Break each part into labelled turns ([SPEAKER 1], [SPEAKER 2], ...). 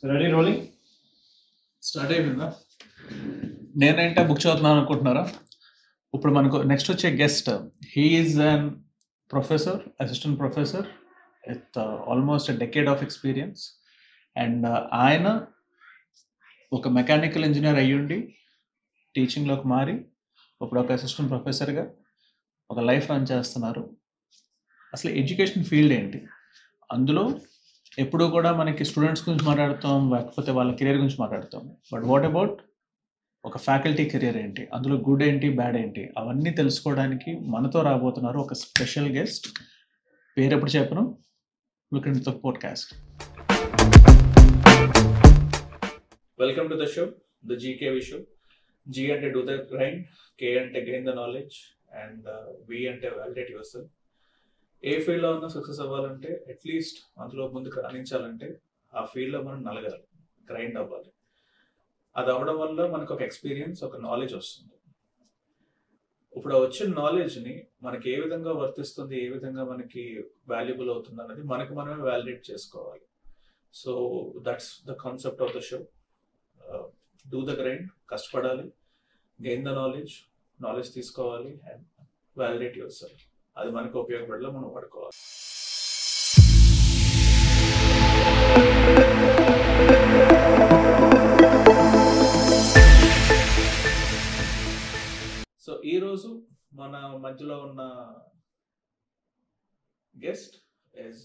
[SPEAKER 1] So ready rolling start అయిపోయిందా? నేనంటే book చదువుతున్నాను అనుకుంటున్నారా? ఇప్పుడు మనకు నెక్స్ట్ వచ్చే guest, he is an professor, assistant professor with almost decade of experience. And ఆయన ఒక మెకానికల్ ఇంజనీర్ అయ్యుండి టీచింగ్లోకి మారి ఇప్పుడు ఒక అసిస్టెంట్ ప్రొఫెసర్గా ఒక లైఫ్ రన్ చేస్తున్నారు. అసలు ఎడ్యుకేషన్ ఫీల్డ్ ఏంటి, అందులో ఎప్పుడూ కూడా మనకి స్టూడెంట్స్ గురించి మాట్లాడుతాం, లేకపోతే వాళ్ళ కెరీర్ గురించి మాట్లాడతాం. బట్ వాట్ అబౌట్ ఒక ఫ్యాకల్టీ కెరీర్ ఏంటి, అందులో గుడ్ ఏంటి, బ్యాడ్ ఏంటి, అవన్నీ తెలుసుకోవడానికి మనతో రాబోతున్నారు ఒక స్పెషల్ గెస్ట్. పేరు ఎప్పుడు చెప్పను, look into the podcast. Welcome to the show, the GKV show. G అంటే డూ ద గ్రైండ్, కే అంటే gain the knowledge, and V అంటే వాలిడేట్ యువర్ సెల్ఫ్. ఏ ఫీల్డ్లో ఉన్నా సక్సెస్ అవ్వాలంటే, అట్లీస్ట్ అందులో ముందుకు రాణించాలంటే ఆ ఫీల్డ్లో మనం నలగాలి, గ్రైండ్ అవ్వాలి. అది అవ్వడం వల్ల మనకు ఒక ఎక్స్పీరియన్స్, ఒక నాలెడ్జ్ వస్తుంది. ఇప్పుడు వచ్చిన నాలెడ్జ్ని మనకి ఏ విధంగా వర్తిస్తుంది, ఏ విధంగా మనకి వాల్యుబుల్ అవుతుంది అన్నది మనకు మనమే వ్యాలిడేట్ చేసుకోవాలి. So that's the concept of the show. Do the grind, కష్టపడాలి, గెయిన్ ద నాలెడ్జ్, నాలెడ్జ్ తీసుకోవాలి, అండ్ వ్యాలిడేట్ యువర్ సెల్ఫ్. అది మనకు ఉపయోగపడేలా మనం వాడుకోవాలి. సో ఈరోజు మన మధ్యలో ఉన్న guest is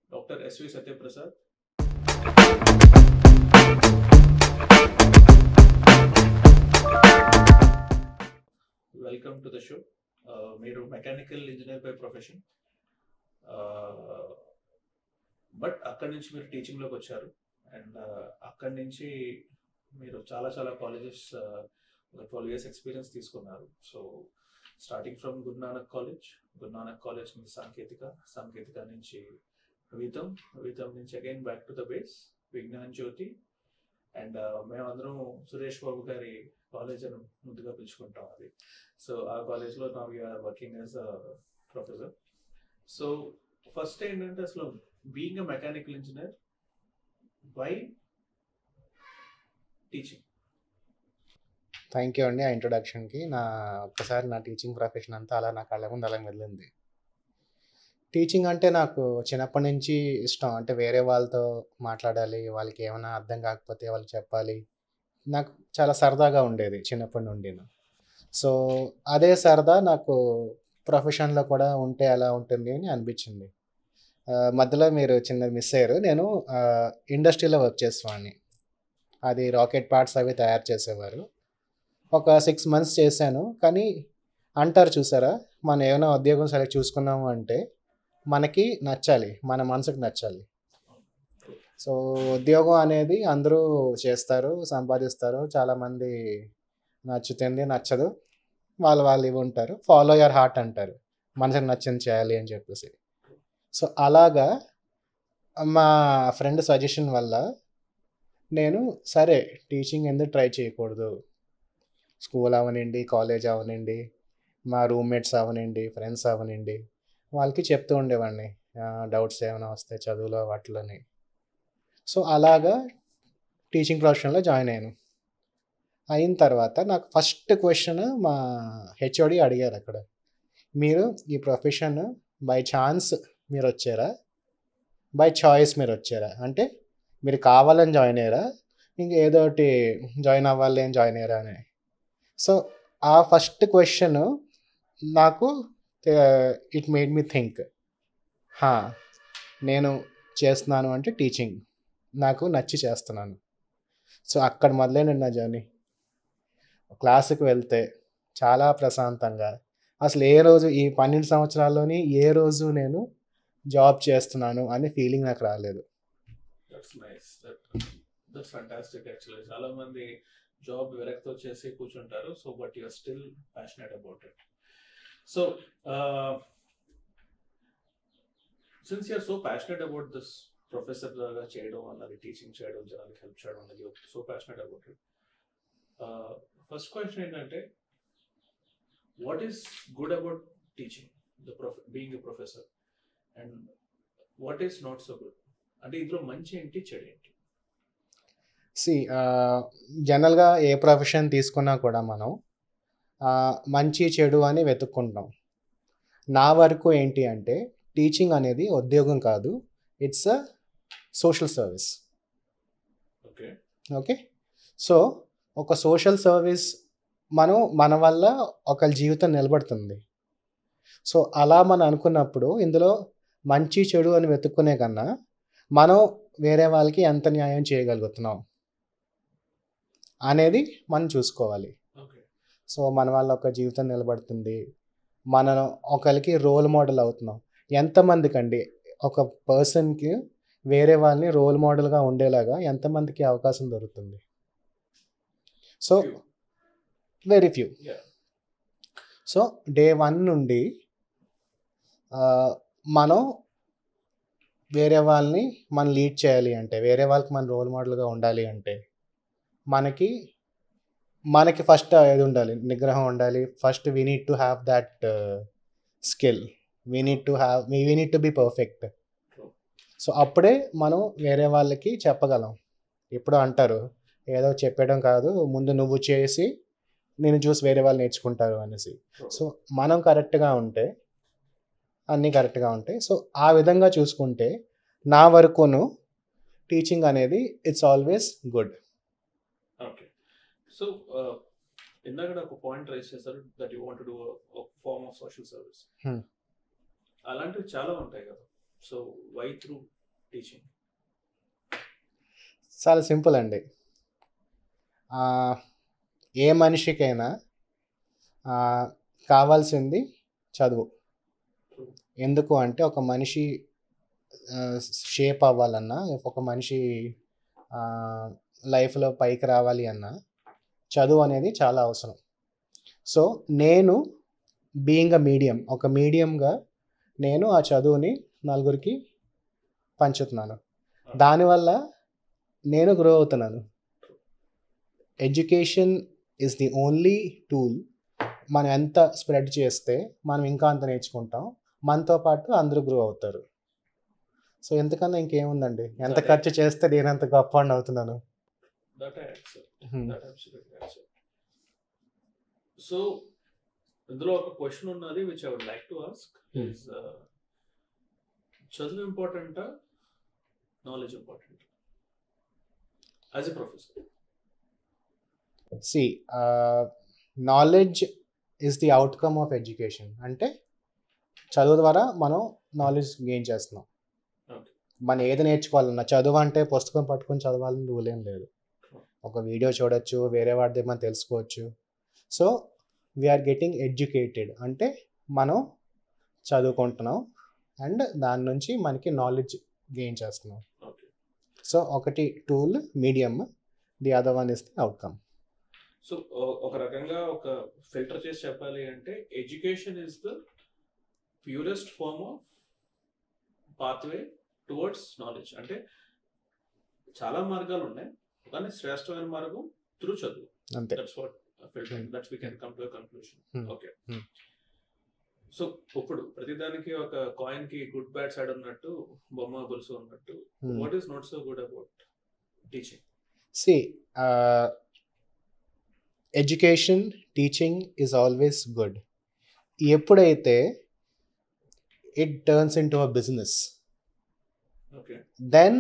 [SPEAKER 1] doctor SV Satyaprasad. Welcome to the show. మీరు mechanical engineer by profession, but అక్కడి నుంచి మీరు టీచింగ్లోకి వచ్చారు. అండ్ అక్కడి నుంచి మీరు చాలా చాలా కాలేజెస్, ఒక 12 years ఎక్స్పీరియన్స్ తీసుకున్నారు. So starting from Guru Nanak college నుంచి సాంకేతిక నుంచి వితం నుంచి again back to the base Vignan Jyothi. And మేమందరం సురేష్ బాబు గారి కాలేజ్ అని ముందుగా పిలుచుకుంటాం అది. సో ఆ కాలేజ్లో నా we're working as a professor. So first ఏంటంటే, అసలు being a mechanical engineer, why teaching?
[SPEAKER 2] Thank you అండి ఆ ఇంట్రొడక్షన్కి. ఒక్కసారి నా టీచింగ్ ప్రొఫెషన్ అంతా అలా నా కళ్ళ ముందు అలా వెళ్ళింది. టీచింగ్ అంటే నాకు చిన్నప్పటి నుంచి ఇష్టం. అంటే వేరే వాళ్ళతో మాట్లాడాలి, వాళ్ళకి ఏమైనా అర్థం కాకపోతే వాళ్ళకి చెప్పాలి, నాకు చాలా సరదాగా ఉండేది చిన్నప్పటి నుండి. సో అదే సరదా నాకు ప్రొఫెషన్లో కూడా ఉంటే ఎలా ఉంటుంది అని అనిపించింది. మధ్యలో మీరు చిన్నది మిస్ అయ్యారు. నేను ఇండస్ట్రీలో వర్క్ చేసేవాడిని. అది రాకెట్ పార్ట్స్ అవి తయారు చేసేవారు. ఒక 6 months చేశాను. కానీ అంటారు చూసారా, మనం ఏమైనా ఉద్యోగం సెలెక్ట్ చూసుకున్నాము అంటే మనకి నచ్చాలి, మన మనసుకు నచ్చాలి. సో ఉద్యోగం అనేది అందరూ చేస్తారు, సంపాదిస్తారు. చాలామంది నచ్చుతుంది, నచ్చదు, వాళ్ళు ఇవి ఉంటారు. ఫాలో యువర్ హార్ట్ అంటారు, మనసుకు నచ్చింది చేయాలి అని చెప్పేసి. సో అలాగా మా ఫ్రెండ్ సజెషన్ వల్ల నేను సరే టీచింగ్ ఎందుకు ట్రై చేయకూడదు, స్కూల్ అవనండి, కాలేజ్ అవనండి, మా రూమ్మేట్స్ అవనండి, ఫ్రెండ్స్ అవనండి, వాళ్ళకి చెప్తూ ఉండేవాడిని డౌట్స్ ఏమైనా వస్తే చదువులో వాటిలోని. సో అలాగా టీచింగ్ ప్రొఫెషన్లో జాయిన్ అయ్యాను. అయిన తర్వాత నాకు ఫస్ట్ క్వశ్చన్ మా హెచ్ఓడి అడిగారు అక్కడ, మీరు ఈ ప్రొఫెషన్ బై ఛాన్స్ మీరు వచ్చారా, బై చాయిస్ మీరు వచ్చారా, అంటే మీరు కావాలని జాయిన్ అయ్యారా, ఇంక ఏదో ఒకటి జాయిన్ అవ్వాలి అని జాయిన్ అయ్యారా అని. సో ఆ ఫస్ట్ క్వశ్చన్ నాకు ఇట్ మేడ్ మీ థింక్, నేను చేస్తున్నాను అంటే టీచింగ్ నాకు నచ్చి చేస్తున్నాను. సో అక్కడ మొదలైంది నా జర్నీ. క్లాసుకి వెళ్తే చాలా ప్రశాంతంగా, అసలు ఏ రోజు ఈ 12 సంవత్సరాల్లోని ఏ రోజు నేను జాబ్ చేస్తున్నాను అనే ఫీలింగ్ నాకు రాలేదు.
[SPEAKER 1] That's nice, that's fantastic. Actually చాలా మంది జాబ్ విరక్తి వచ్చేసి కూర్చుంటారు. So but you are still passionate about it. So since you are so passionate about this, professor లాగా చేయడం అన్నది, టీచింగ్ చేయడం, జనానికి హెల్ప్ చేయడం అన్నది, so passionate about it. First question ఏంటంటే, what is good about teaching, being a professor, and what is not so good? అంటే ఇందులో మంచి ఏంటి, చెడు ఏంటి?
[SPEAKER 2] సి జనరల్గా ఏ ప్రొఫెషన్ తీసుకున్నా కూడా మనం మంచి చెడు అని వెతుక్కుంటాం. నా వరకు ఏంటి అంటే టీచింగ్ అనేది ఉద్యోగం కాదు, it's a social service.
[SPEAKER 1] Okay.
[SPEAKER 2] Okay. So ఒక సోషల్ సర్వీస్ మన వల్ల ఒకరి జీవితం నిలబడుతుంది. సో అలా మనం అనుకున్నప్పుడు ఇందులో మంచి చెడు అని వెతుక్కునే కన్నా మనం వేరే వాళ్ళకి ఎంత న్యాయం చేయగలుగుతున్నాం అనేది మనం చూసుకోవాలి.
[SPEAKER 1] ఓకే.
[SPEAKER 2] సో మన వల్ల ఒక జీవితం నిలబడుతుంది, మనం ఒకరికి రోల్ మోడల్ అవుతున్నాం. ఎంతమందికి అండి ఒక పర్సన్కి వేరే వాళ్ళని రోల్ మోడల్గా ఉండేలాగా ఎంతమందికి అవకాశం దొరుకుతుంది? So
[SPEAKER 1] Few.
[SPEAKER 2] Very few.
[SPEAKER 1] Yeah.
[SPEAKER 2] So day 1 నుండి మనం వేరే వాళ్ళని మనం లీడ్ చేయాలి అంటే, వేరే వాళ్ళకి మన రోల్ మోడల్గా ఉండాలి అంటే మనకి ఫస్ట్ ఏది ఉండాలి, నిగ్రహం ఉండాలి. First we need to have that skill, we need to be perfect. So అప్పుడే మనం వేరే వాళ్ళకి చెప్పగలం. ఇప్పుడు అంటారు ఏదో చెప్పడం కాదు, ముందు నువ్వు చేసి నేను చూసి వేరే వాళ్ళు నేర్చుకుంటారు అనేసి. సో మనం కరెక్ట్గా ఉంటే అన్నీ కరెక్ట్గా ఉంటాయి. సో ఆ విధంగా చూసుకుంటే నా వరకును టీచింగ్ అనేది it's always good.
[SPEAKER 1] Okay. So ఇందాక ఒక పాయింట్ రైజ్ చేశారు that you want to do form of social service. అలాంటివి చాలా ఉంటాయి కదా. So why through teaching?
[SPEAKER 2] చాలా సింపుల్ అండి. ఏ మనిషికైనా కావాల్సింది చదువు. ఎందుకు అంటే ఒక మనిషి షేప్ అవ్వాలన్నా, ఒక మనిషి లైఫ్లో పైకి రావాలి అన్నా చదువు అనేది చాలా అవసరం. సో నేను బీయింగ్ అ మీడియం, ఒక మీడియంగా నేను ఆ చదువుని నలుగురికి పంచుతున్నాను. దానివల్ల నేను గ్రో అవుతున్నాను. Education is the only tool. మనం ఎంత స్ప్రెడ్ చేస్తే మనం ఇంకా అంత నేర్చుకుంటాం, మనతో పాటు అందరూ గ్రో అవుతారు. సో ఎంతకన్నా ఇంకేముందండి, ఎంత ఖర్చు చేస్తే నేను అంత గొప్పవాడిని అవుతున్నాను.
[SPEAKER 1] సో ఇందులో ఒక క్వశ్చన్ ఉన్నది which I would like to ask is, చదువు ఇంపార్టెంటా, knowledge important as a professor?
[SPEAKER 2] See knowledge is the outcome of education. అంటే చదువు ద్వారా మనం నాలెడ్జ్ గెయిన్ చేస్తున్నాం. మనం ఏది నేర్చుకోవాలన్నా, చదువు అంటే పుస్తకం పట్టుకొని చదవాలని రూల్ ఏం లేదు. ఒక వీడియో చూడొచ్చు, వేరే వాడిది మనం తెలుసుకోవచ్చు. సో వీఆర్ గెటింగ్ ఎడ్యుకేటెడ్ అంటే మనం చదువుకుంటున్నాం అండ్ దాని నుంచి మనకి నాలెడ్జ్ గెయిన్ చేస్తున్నాం. సో ఒకటి tool medium, the other one is the outcome.
[SPEAKER 1] So ఒక రకంగా ఒక ఫిల్టర్ చేసి చెప్పాలి అంటే education is the purest form of pathway towards knowledge. అంటే చాలా మార్గాలు ఉన్నాయి, కానీ శ్రేష్టమైన మార్గం త్రూ చదువు.
[SPEAKER 2] అంతే.
[SPEAKER 1] That's what filter, that's we can come to a conclusion. Okay. So ఇప్పుడు ప్రతిదానికి ఒక కాయిన్ కి గుడ్ బ్యాడ్ సైడ్ ఉన్నట్టు, బొమ్మ గొలుసు ఉన్నట్టు, what is not so good about teaching?
[SPEAKER 2] See education, teaching is always good ఎప్పుడైతే it turns in to a business.
[SPEAKER 1] Okay.
[SPEAKER 2] Then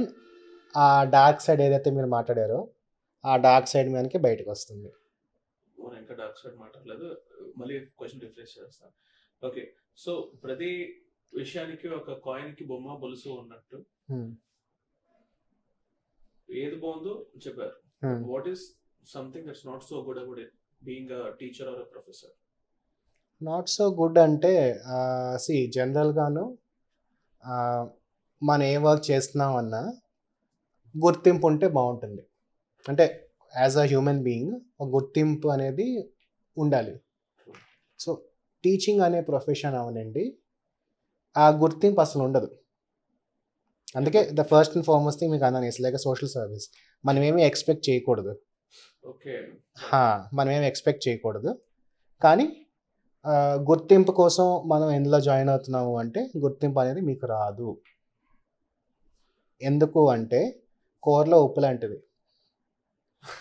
[SPEAKER 2] ఆ డార్క్ సైడ్ ఏదైతే మీరు మాట్లాడారో ఆ డార్క్ సైడ్ మనకి బయటకు వస్తుంది.
[SPEAKER 1] ఇంకా డార్క్ సైడ్ మాట్లాడలేదు, మళ్ళీ క్వశ్చన్ రిఫ్రెష్ చేస్తాను. ఓకే. సో ప్రతి విషయానికి ఒక కాయిన్ కి బొమ్మ గొలుసు ఉన్నట్టు ఏది బాగుందో చెప్పారు. What is something that's not so good about it being a teacher or a professor?
[SPEAKER 2] Not so good అంటే సి జనరల్గాను మనం ఏ వర్క్ చేస్తున్నామన్నా గుర్తింపు ఉంటే బాగుంటుంది. అంటే యాజ్ అ హ్యూమన్ బీయింగ్ ఒక గుర్తింపు అనేది ఉండాలి. సో టీచింగ్ అనే ప్రొఫెషన్ అవనండి, ఆ గుర్తింపు అసలు ఉండదు. అందుకే the first and foremost thing మీకు అన్నాను, it's like a social service. మనం ఏమీ ఎక్స్పెక్ట్ చేయకూడదు. మనం ఏమి ఎక్స్పెక్ట్ చేయకూడదు, కానీ గుర్తింపు కోసం మనం ఎందులో జాయిన్ అవుతున్నాము అంటే గుర్తింపు అనేది మీకు రాదు. ఎందుకు అంటే కూరలో ఉప్పు లాంటిది,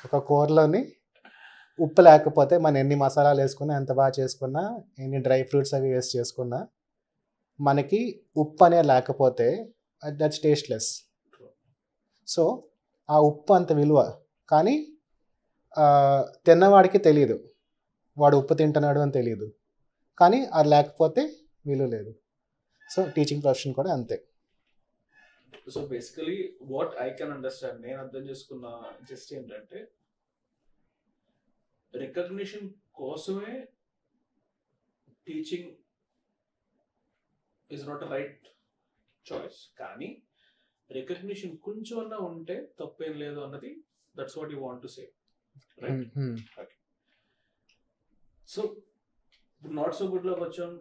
[SPEAKER 2] ఒక కూరలోని ఉప్పు లేకపోతే మనం ఎన్ని మసాలాలు వేసుకున్నా, ఎంత బాగా చేసుకున్నా, ఎన్ని డ్రై ఫ్రూట్స్ అవి వేస్ట్ చేసుకున్నా, మనకి ఉప్పు అనేది లేకపోతే దట్స్ టేస్ట్లెస్. సో ఆ ఉప్పు అంత విలువ, కానీ తిన్నవాడికి తెలియదు, వాడు ఉప్పు తింటున్నాడు అని తెలియదు, కానీ అది లేకపోతే విలువ లేదు. సో టీచింగ్ ప్రొఫెషన్ కూడా అంతే.
[SPEAKER 1] So basically what I can understand, నేను అర్థం చేసుకున్న జస్ట్ ఏంటంటే రికగ్నిషన్ కోసమే teaching is not right choice, కానీ రికగ్నిషన్ కొంచెం అన్నా ఉంటే తప్పేం లేదు అన్నది, that's what you want to say, right? Okay. So not so good లోకి వచ్చాం,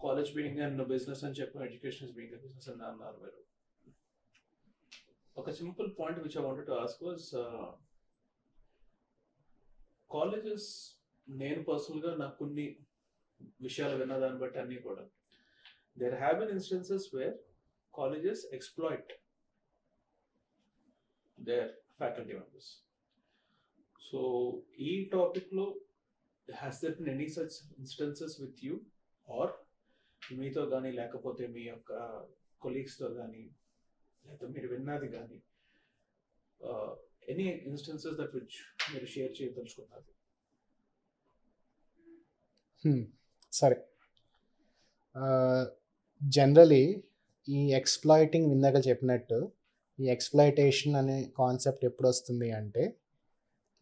[SPEAKER 1] కాలేజ్ బీయింగ్ అండ్ బిజినెస్ అని చెప్పి ఎడ్యుకేషన్ బీయింగ్ బిజినెస్ అని అన్నారు మీరు. ఒక simple point which I wanted to ask was, colleges, నేను పర్సనల్గా నాకు కొన్ని విషయాలు విన్న దాన్ని బట్టి అన్నీ కూడా, there have been instances where colleges exploit their faculty members. So ఈ టాపిక్లో has there been any such instances with you, or మీతో కానీ లేకపోతే మీ యొక్క కొలీగ్స్తో కానీ, లేకపోతే మీరు విన్నది కానీ, ఎనీ ఇన్స్టెన్సెస్ దట్ విచ్ మీరు షేర్ చేయదలుచుకున్నారు?
[SPEAKER 2] సరే, జనరలీ ఈ ఎక్స్ప్లాయిటింగ్ ఇందాక చెప్పినట్టు, ఈ ఎక్స్ప్లాయిటేషన్ అనే కాన్సెప్ట్ ఎప్పుడు వస్తుంది అంటే,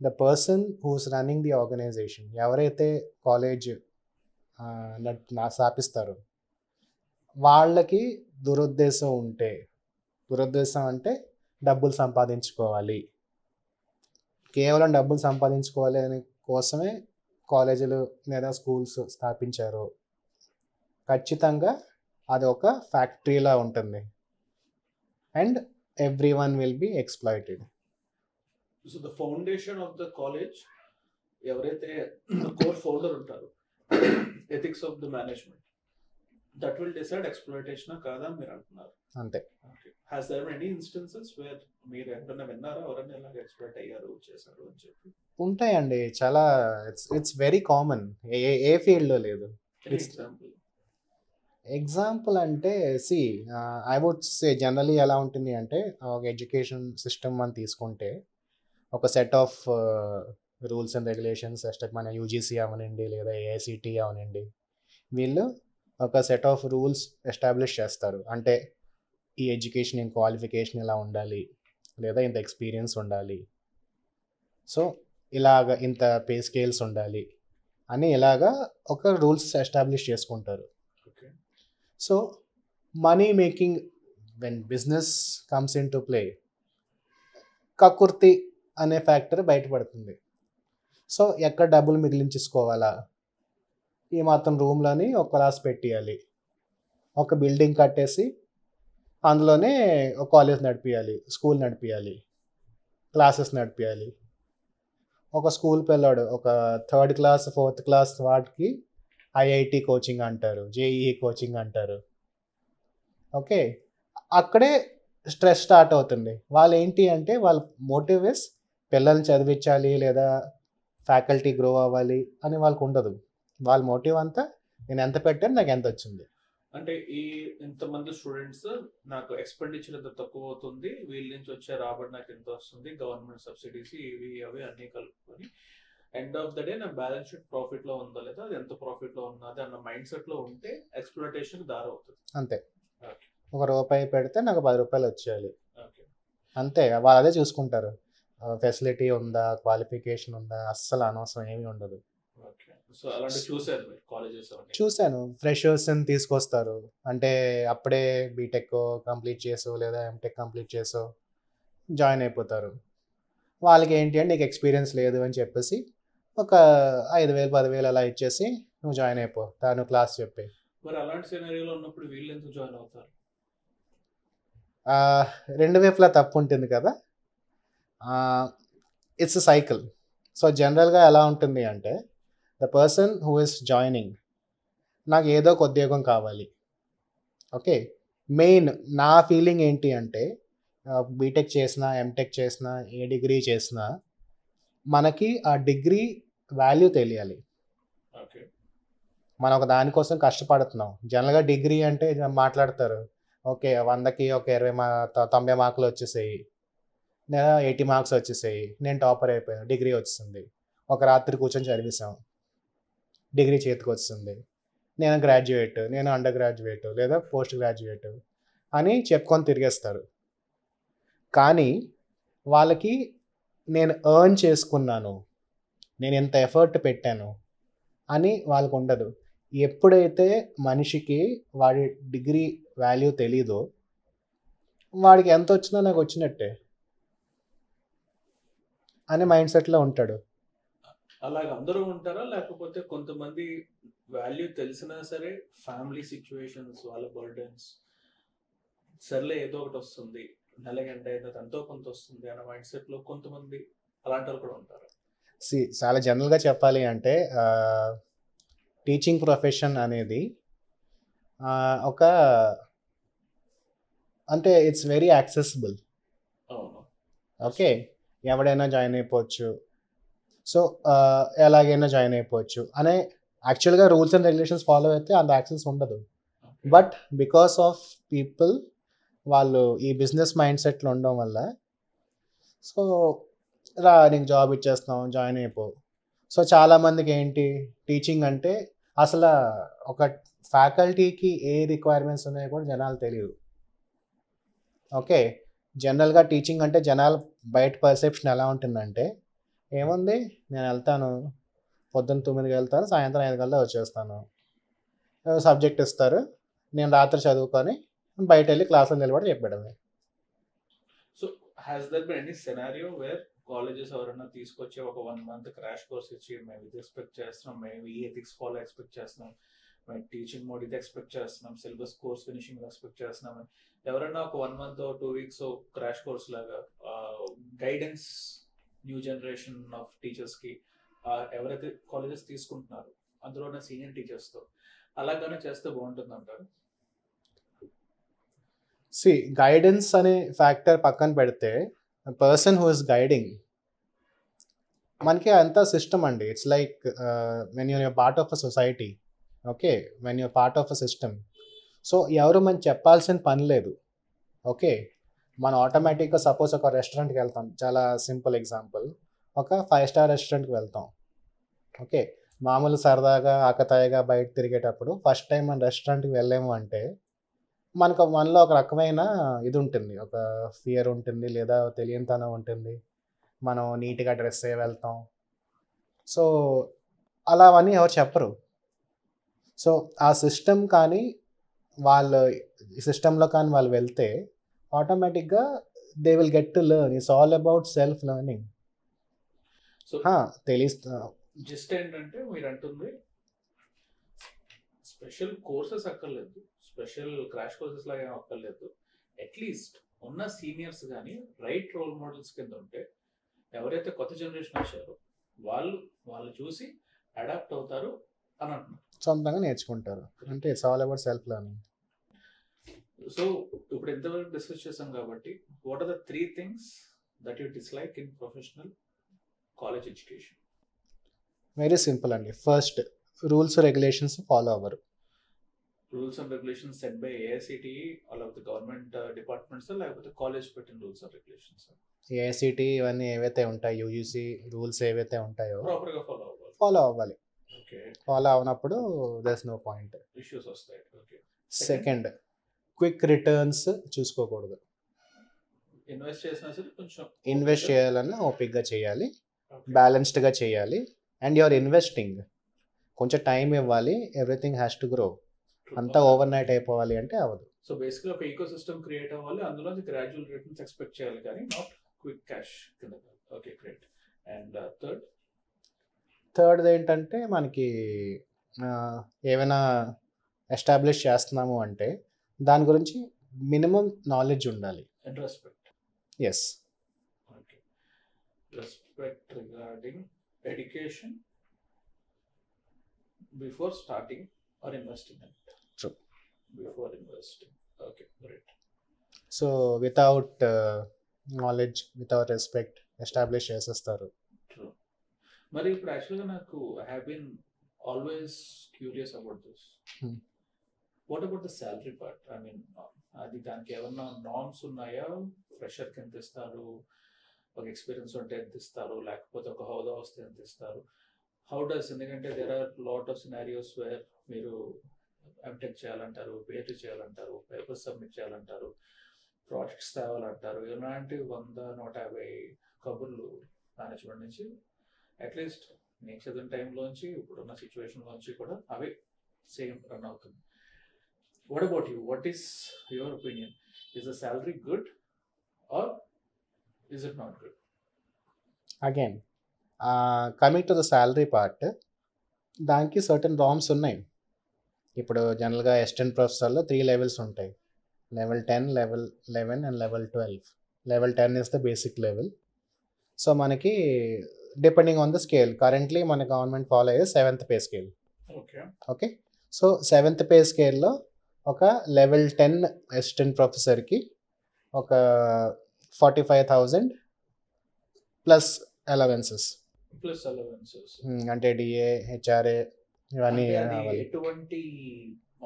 [SPEAKER 2] the person who's running the organization, ఎవరైతే కాలేజ్ స్థాపిస్తారో వాళ్ళకి దురుద్దేశం ఉంటే, దురుద్దేశం అంటే డబ్బులు సంపాదించుకోవాలి, కేవలం డబ్బులు సంపాదించుకోవాలి అనే కోసమే కాలేజీలు లేదా స్కూల్స్ స్థాపించారు, ఖచ్చితంగా అది ఒక ఫ్యాక్టరీలా ఉంటుంది, and every one will be exploited.
[SPEAKER 1] So the foundation of the college, ఎవరైతే కోర్ ఫౌండర్ ఉంటారో, ethics of the management, that will decide exploitation కాదా మీరు అంటున్నారు.
[SPEAKER 2] అంతే.
[SPEAKER 1] Has there been any instances where మీరు ఎప్పుడైనా విన్నారా ఎవరైనా ఇలాగ ఎక్స్ప్లాయిట్ అయ్యారు చేశారు అని చెప్పి?
[SPEAKER 2] ఉంటాయండి, చాలా. ఇట్స్ వెరీ కామన్, ఏ ఫీల్డ్లో లేదు. ఎగ్జాంపుల్ అంటే see, I would say generally ఎలా ఉంటుంది అంటే, ఒక ఎడ్యుకేషన్ సిస్టమ్ మనం తీసుకుంటే ఒక set of rules and regulations, మన యూజీసీ అవనండి లేదా ఏఐసిటి అవనండి, వీళ్ళు ఒక సెట్ ఆఫ్ రూల్స్ ఎస్టాబ్లిష్ చేస్తారు. అంటే ఈ ఎడ్యుకేషన్ క్వాలిఫికేషన్ ఇలా ఉండాలి, లేదా ఇంత ఎక్స్పీరియన్స్ ఉండాలి, సో ఇలాగ ఇంత పే స్కేల్స్ ఉండాలి అని ఇలాగా ఒక రూల్స్ ఎస్టాబ్లిష్ చేసుకుంటారు. So money making, when business comes in to play, కకుర్తి అనే ఫ్యాక్టర్ బయటపడుతుంది. సో ఎక్కడ డబ్బులు మిగిలించుకోవాలా, ఈ మాత్రం రూమ్లోని ఒక క్లాస్ పెట్టేయాలి, ఒక బిల్డింగ్ కట్టేసి అందులోనే ఒక కాలేజ్ నడిపించాలి, స్కూల్ నడిపించాలి, క్లాసెస్ నడిపించాలి. ఒక స్కూల్ పిల్లాడు ఒక 3rd క్లాస్ 4th క్లాస్ వాటికి ఐఐటి కోచింగ్ అంటారు, జేఈఈ కోచింగ్ అంటారు. ఓకే, అక్కడే స్ట్రెస్ స్టార్ట్ అవుతుంది. వాళ్ళు ఏంటి అంటే, వాళ్ళ మోటివ్ ఇస్ పిల్లల్ని చదివించాలి లేదా ఫ్యాకల్టీ గ్రో అవ్వాలి అని వాళ్ళకు ఉండదు. వాళ్ళ మోటివ్ అంతా నేను ఎంత పెట్టాను, నాకు ఎంత వచ్చింది.
[SPEAKER 1] అంటే ఈ ఇంతమంది స్టూడెంట్స్, నాకు ఎక్స్పెండిచర్ ఎంత తక్కువ అవుతుంది, వీళ్ళ నుంచి వచ్చే రాబడి నాకు ఎంత వస్తుంది, గవర్నమెంట్ సబ్సిడీస్ ఇవి అవి అన్నీ కలుపుకొని ఎండ్ ఆఫ్ ద డే నా బ్యాలెన్స్ షీట్ ప్రాఫిట్ లో ఉందా లేదా, అది ఎంత ప్రాఫిట్ లో ఉన్నది అన్న మైండ్ సెట్ లో ఉంటే ఎక్స్ప్లోటేషన్ దారి అవుతుంది.
[SPEAKER 2] అంతే. ₹1 పెడితే నాకు ₹10 వచ్చేయాలి, అంతే. వాళ్ళు అదే చూసుకుంటారు, ఫెసిలిటీ ఉందా, క్వాలిఫికేషన్ ఉందా, అస్సలు అనవసరం ఏమీ ఉండదు. చూశాను, ఫ్రెషర్స్ని తీసుకొస్తారు, అంటే అప్పుడే బీటెక్ కంప్లీట్ చేసో లేదా ఎంటెక్ కంప్లీట్ చేసో జాయిన్ అయిపోతారు. వాళ్ళకి ఏంటి అంటే, నీకు ఎక్స్పీరియన్స్ లేదు అని చెప్పేసి ఒక 5,000 10,000 అలా ఇచ్చేసి నువ్వు జాయిన్ అయిపో, తను క్లాస్ చెప్పి.
[SPEAKER 1] మరి అలాంటి సినారియోలో ఉన్నప్పుడు వీళ్ళు ఎందుకు జాయిన్ అవుతారు?
[SPEAKER 2] రెండు వైపులా తప్పు ఉంటుంది కదా, ఇట్స్ సైకిల్. సో జనరల్గా ఎలా ఉంటుంది అంటే, the person who is joining, నాకు ఏదో ఒక ఉద్యోగం కావాలి. ఓకే, మెయిన్ నా ఫీలింగ్ ఏంటి అంటే, బీటెక్ చేసినా ఎంటెక్ చేసినా ఏ డిగ్రీ చేసినా మనకి ఆ డిగ్రీ వాల్యూ తెలియాలి.
[SPEAKER 1] ఓకే.
[SPEAKER 2] మనం ఒక దానికోసం కష్టపడుతున్నాం. జనరల్‌గా డిగ్రీ అంటే మాట్లాడతారు. ఓకే. 100కి ఒక 90 మార్కులు వచ్చేసాయి. లేదా 80 మార్క్స్ వచ్చేసాయి. నేను టాపర్ అయిపోయాను. డిగ్రీ వచ్చేసింది. ఒక రాత్రి కూర్చొని చదివేసాం. డిగ్రీ చేతికొచ్చేసింది. నేను గ్రాడ్యుయేట్, నేను అండర్ గ్రాడ్యుయేట్ లేదా పోస్ట్ గ్రాడ్యుయేట్ అని చెప్పుకొని తిరిగేస్తారు. కానీ వాళ్ళకి నేను ఎర్న్ చేసుకున్నాను, నేను ఎంత ఎఫర్ట్ పెట్టాను అని వాళ్ళకు ఉండదు. ఎప్పుడైతే మనిషికి వాడి డిగ్రీ వాల్యూ తెలీదో వాడికి ఎంత వచ్చినా నాకు వచ్చినట్టే అనే మైండ్ సెట్లో ఉంటాడు.
[SPEAKER 1] అలాగ అందరూ ఉంటారా? లేకపోతే కొంతమంది వాల్యూ తెలిసినా సరే ఫ్యామిలీ సిచ్యువేషన్స్, వాళ్ళ బర్డెన్స్, సర్లే ఏదో ఒకటి వస్తుంది, నెలగంట అయితే ఎంతో కొంత వస్తుంది అన్న మైండ్ సెట్లో కొంతమంది అలాంటి వాళ్ళు కూడా ఉంటారు.
[SPEAKER 2] చాలా జనరల్గా చెప్పాలి అంటే టీచింగ్ ప్రొఫెషన్ అనేది ఒక అంటే ఇట్స్ వెరీ యాక్సెసిబుల్.
[SPEAKER 1] అవును.
[SPEAKER 2] ఓకే. ఎవడైనా జాయిన్ అయిపోవచ్చు. సో ఎలాగైనా జాయిన్ అయిపోవచ్చు అనే యాక్చువల్గా రూల్స్ అండ్ రెగ్యులేషన్స్ ఫాలో అయితే అంత యాక్సెస్ ఉండదు. బట్ బికాస్ ఆఫ్ పీపుల్ వాళ్ళు ఈ బిజినెస్ మైండ్ సెట్లో ఉండడం వల్ల సో రా నీకు జాబ్ ఇచ్చేస్తాం జాయిన్ అయిపో. సో చాలామందికి ఏంటి టీచింగ్ అంటే అసలు ఒక ఫ్యాకల్టీకి ఏ రిక్వైర్మెంట్స్ ఉన్నాయో కూడా జనాలు తెలియదు. ఓకే. జనరల్గా టీచింగ్ అంటే జనాలు బయట పర్సెప్షన్ ఎలా ఉంటుందంటే ఏముంది నేను వెళ్తాను, పొద్దున్న 9కి వెళ్తాను, సాయంత్రం 5 కల్లా వచ్చేస్తాను, సబ్జెక్ట్ ఇస్తారు, నేను రాత్రి చదువుకొని బయట వెళ్ళి క్లాసులో నిలబడి చెప్పడమే.
[SPEAKER 1] So has there been any scenario where colleges ఎవరైనా తీసుకొచ్చి ఒక 1 month క్రాష్ కోర్స్ ఇచ్చి మేము ఇది ఎక్స్పెక్ట్ చేస్తున్నాం, మేము ఈ ఎథిక్స్ ఫాలో ఎక్స్పెక్ట్ చేస్తున్నాం, మేము టీచింగ్ మోడ్ ఇది ఎక్స్పెక్ట్ చేస్తున్నాం, సిలబస్ కోర్స్ ఫినిషింగ్ ఎక్స్పెక్ట్ చేస్తున్నాం అని ఎవరైనా ఒక 1 month 2 weeks క్రాష్ కోర్స్ లాగా గైడెన్స్ న్యూ జనరేషన్ ఆఫ్ టీచర్స్కి ఎవరైతే కాలేజెస్ తీసుకుంటున్నారో అందులోనే సీనియర్ టీచర్స్తో అలాగానే చేస్తే బాగుంటుంది అంటారు?
[SPEAKER 2] గైడెన్స్ అనే ఫ్యాక్టర్ పక్కన పెడితే పర్సన్ హూ ఇస్ గైడింగ్ మనకి అంతా సిస్టమ్ అండి. It's like when you're part of a society. Okay. When you're part of a system. So ఎవరు మనం చెప్పాల్సిన పని లేదు. ఓకే. మనం ఆటోమేటిక్గా సపోజ్ ఒక రెస్టారెంట్కి వెళ్తాం, చాలా సింపుల్ ఎగ్జాంపుల్, ఒక 5 star రెస్టారెంట్కి వెళ్తాం. ఓకే. మామూలు సరదాగా ఆకతాయిగా బయట తిరిగేటప్పుడు ఫస్ట్ టైం మన రెస్టారెంట్కి వెళ్ళాము అంటే మనలో ఒక రకమైన ఇది ఉంటుంది, ఒక ఫియర్ ఉంటుంది లేదా తెలియనితనం ఉంటుంది. మనం నీట్గా డ్రెస్ అయ్యి వెళ్తాం. సో అలా అవన్నీ ఎవరు చెప్పరు. సో ఆ సిస్టమ్ కానీ వాళ్ళు సిస్టంలో కానీ వాళ్ళు వెళ్తే ఆటోమేటిక్గా they will get to learn. It's all about self learning.
[SPEAKER 1] So
[SPEAKER 2] తెలుస్తా
[SPEAKER 1] జస్ట్ ఏంటంటే మీరు అంటుంది స్పెషల్ కోర్సెస్ అక్కర్లేదు, స్పెషల్ క్రాష్ కోర్సెస్ లాగా ఏం అక్కర్లేదు, అట్లీస్ట్ ఉన్న సీనియర్స్ కానీ రైట్ రోల్ మోడల్స్ కింద ఉంటే ఎవరైతే కొత్త జనరేషన్ వచ్చారో వాళ్ళు చూసి అడాప్ట్ అవుతారు అని అంటున్నారు,
[SPEAKER 2] సొంతంగా నేర్చుకుంటారు. అంటే it's all about self learning.
[SPEAKER 1] So ఇప్పుడు ఎంతవరకు డిస్కస్ చేసాం కాబట్టి what are the 3 things that you dislike in professional college education?
[SPEAKER 2] Very simple అండి. ఫస్ట్, రూల్స్ రెగ్యులేషన్స్ ఫాలో అవ్వరు.
[SPEAKER 1] Rules and regulations set by AICTE all of the government departments లేకపోతే college పెట్టిన rules and regulations?
[SPEAKER 2] AICTE ఇవన్నీ ఏవైతే ఉంటాయో, UGC rules ఏవైతే ఉంటాయో
[SPEAKER 1] ప్రాపర్గా
[SPEAKER 2] ఫాలో అవ్వాలి.
[SPEAKER 1] ఓకే.
[SPEAKER 2] ఫాలో అవ్వనప్పుడు దర్స్ నో పాయింట్.
[SPEAKER 1] ఇష్యూస్ వస్తాయి. ఓకే.
[SPEAKER 2] సెకండ్, క్విక్ రిటర్న్స్ చూసుకోకూడదు.
[SPEAKER 1] ఇన్వెస్ట్ చేసినా సరే కొంచెం
[SPEAKER 2] ఇన్వెస్ట్ చేయాలన్నా ఓపిక్గా చేయాలి, బ్యాలెన్స్డ్గా చేయాలి. అండ్ యువర్ ఇన్వెస్టింగ్ కొంచెం టైం ఇవ్వాలి. Everything has to grow. అంతా ఓవర్ నైట్ అయిపోవాలి అంటే అవ్వదు.
[SPEAKER 1] సో బేసిక్గా ఒక ఈకో సిస్టమ్ క్రియేట్ అవ్వాలి, అందులో గ్రాడ్యువల్ రిటర్న్స్ ఎక్స్పెక్ట్ చేయాలి కానీ నాట్ క్విక్ క్యాష్ కింద. Okay, great. అండ్
[SPEAKER 2] థర్డ్ ఏంటంటే మనకి ఏమైనా ఎస్టాబ్లిష్ చేస్తున్నాము అంటే దాని గురించి మినిమం నాలెడ్జ్ ఉండాలి.
[SPEAKER 1] And respect.
[SPEAKER 2] Yes.
[SPEAKER 1] Okay. Respect regarding education before starting or investing in it.
[SPEAKER 2] True.
[SPEAKER 1] Before investing. Okay, great.
[SPEAKER 2] So without knowledge, without respect, establish చేసేస్తారు.
[SPEAKER 1] True. మరి ఇప్పుడు యాక్చువల్గా నాకు I have been always curious about this.
[SPEAKER 2] Hmm.
[SPEAKER 1] What about the salary part? I mean అది దానికి ఏమన్నా norms ఉన్నాయా? ఫ్రెషర్కి ఎంత ఇస్తారు, ఒక ఎక్స్పీరియన్స్ ఉంటే ఎంత ఇస్తారు, లేకపోతే ఒక హోదా వస్తే ఎంత ఇస్తారు? హౌ డస్, ఎందుకంటే there are lot of scenarios where మీరు ఎంటెక్ చేయాలంటారు, పిహెచ్డి చేయాలంటారు, పేపర్స్ సబ్మిట్ చేయాలంటారు, ప్రాజెక్ట్స్ తేవాలంటారు, ఇలాంటి 100-150 కబుర్లు మేనేజ్మెంట్ నుంచి అట్లీస్ట్ నేను చదివిన టైంలోంచి ఇప్పుడున్న సిచ్యువేషన్లోంచి కూడా అవే సేమ్ రన్ అవుతుంది. What about you? What is your opinion? Is the salary good or is it not good?
[SPEAKER 2] Again coming to the salary part, దానికి సర్టన్ రామ్స్ ఉన్నాయి. ఇప్పుడు జనరల్గా అసిస్టెంట్ ప్రొఫెసర్లో 3 లెవెల్స్ ఉంటాయి. Level 10, level 11 and level 12. Level 10 is the basic level. So మనకి depending on the scale, currently మన government follow అయ్యే 7th pay scale.
[SPEAKER 1] Okay.
[SPEAKER 2] Okay, so 7th pay స్కేల్లో ఒక లెవెల్ 10 అసిస్టెంట్ ప్రొఫెసర్కి ఒక 45,000 ప్లస్ అలవెన్సెస్,
[SPEAKER 1] ప్లస్ అలవెన్సెస్
[SPEAKER 2] అంటే DA, HRA ఇవన్నీ
[SPEAKER 1] అంటే అది
[SPEAKER 2] రావాలి.
[SPEAKER 1] ఎటువంటి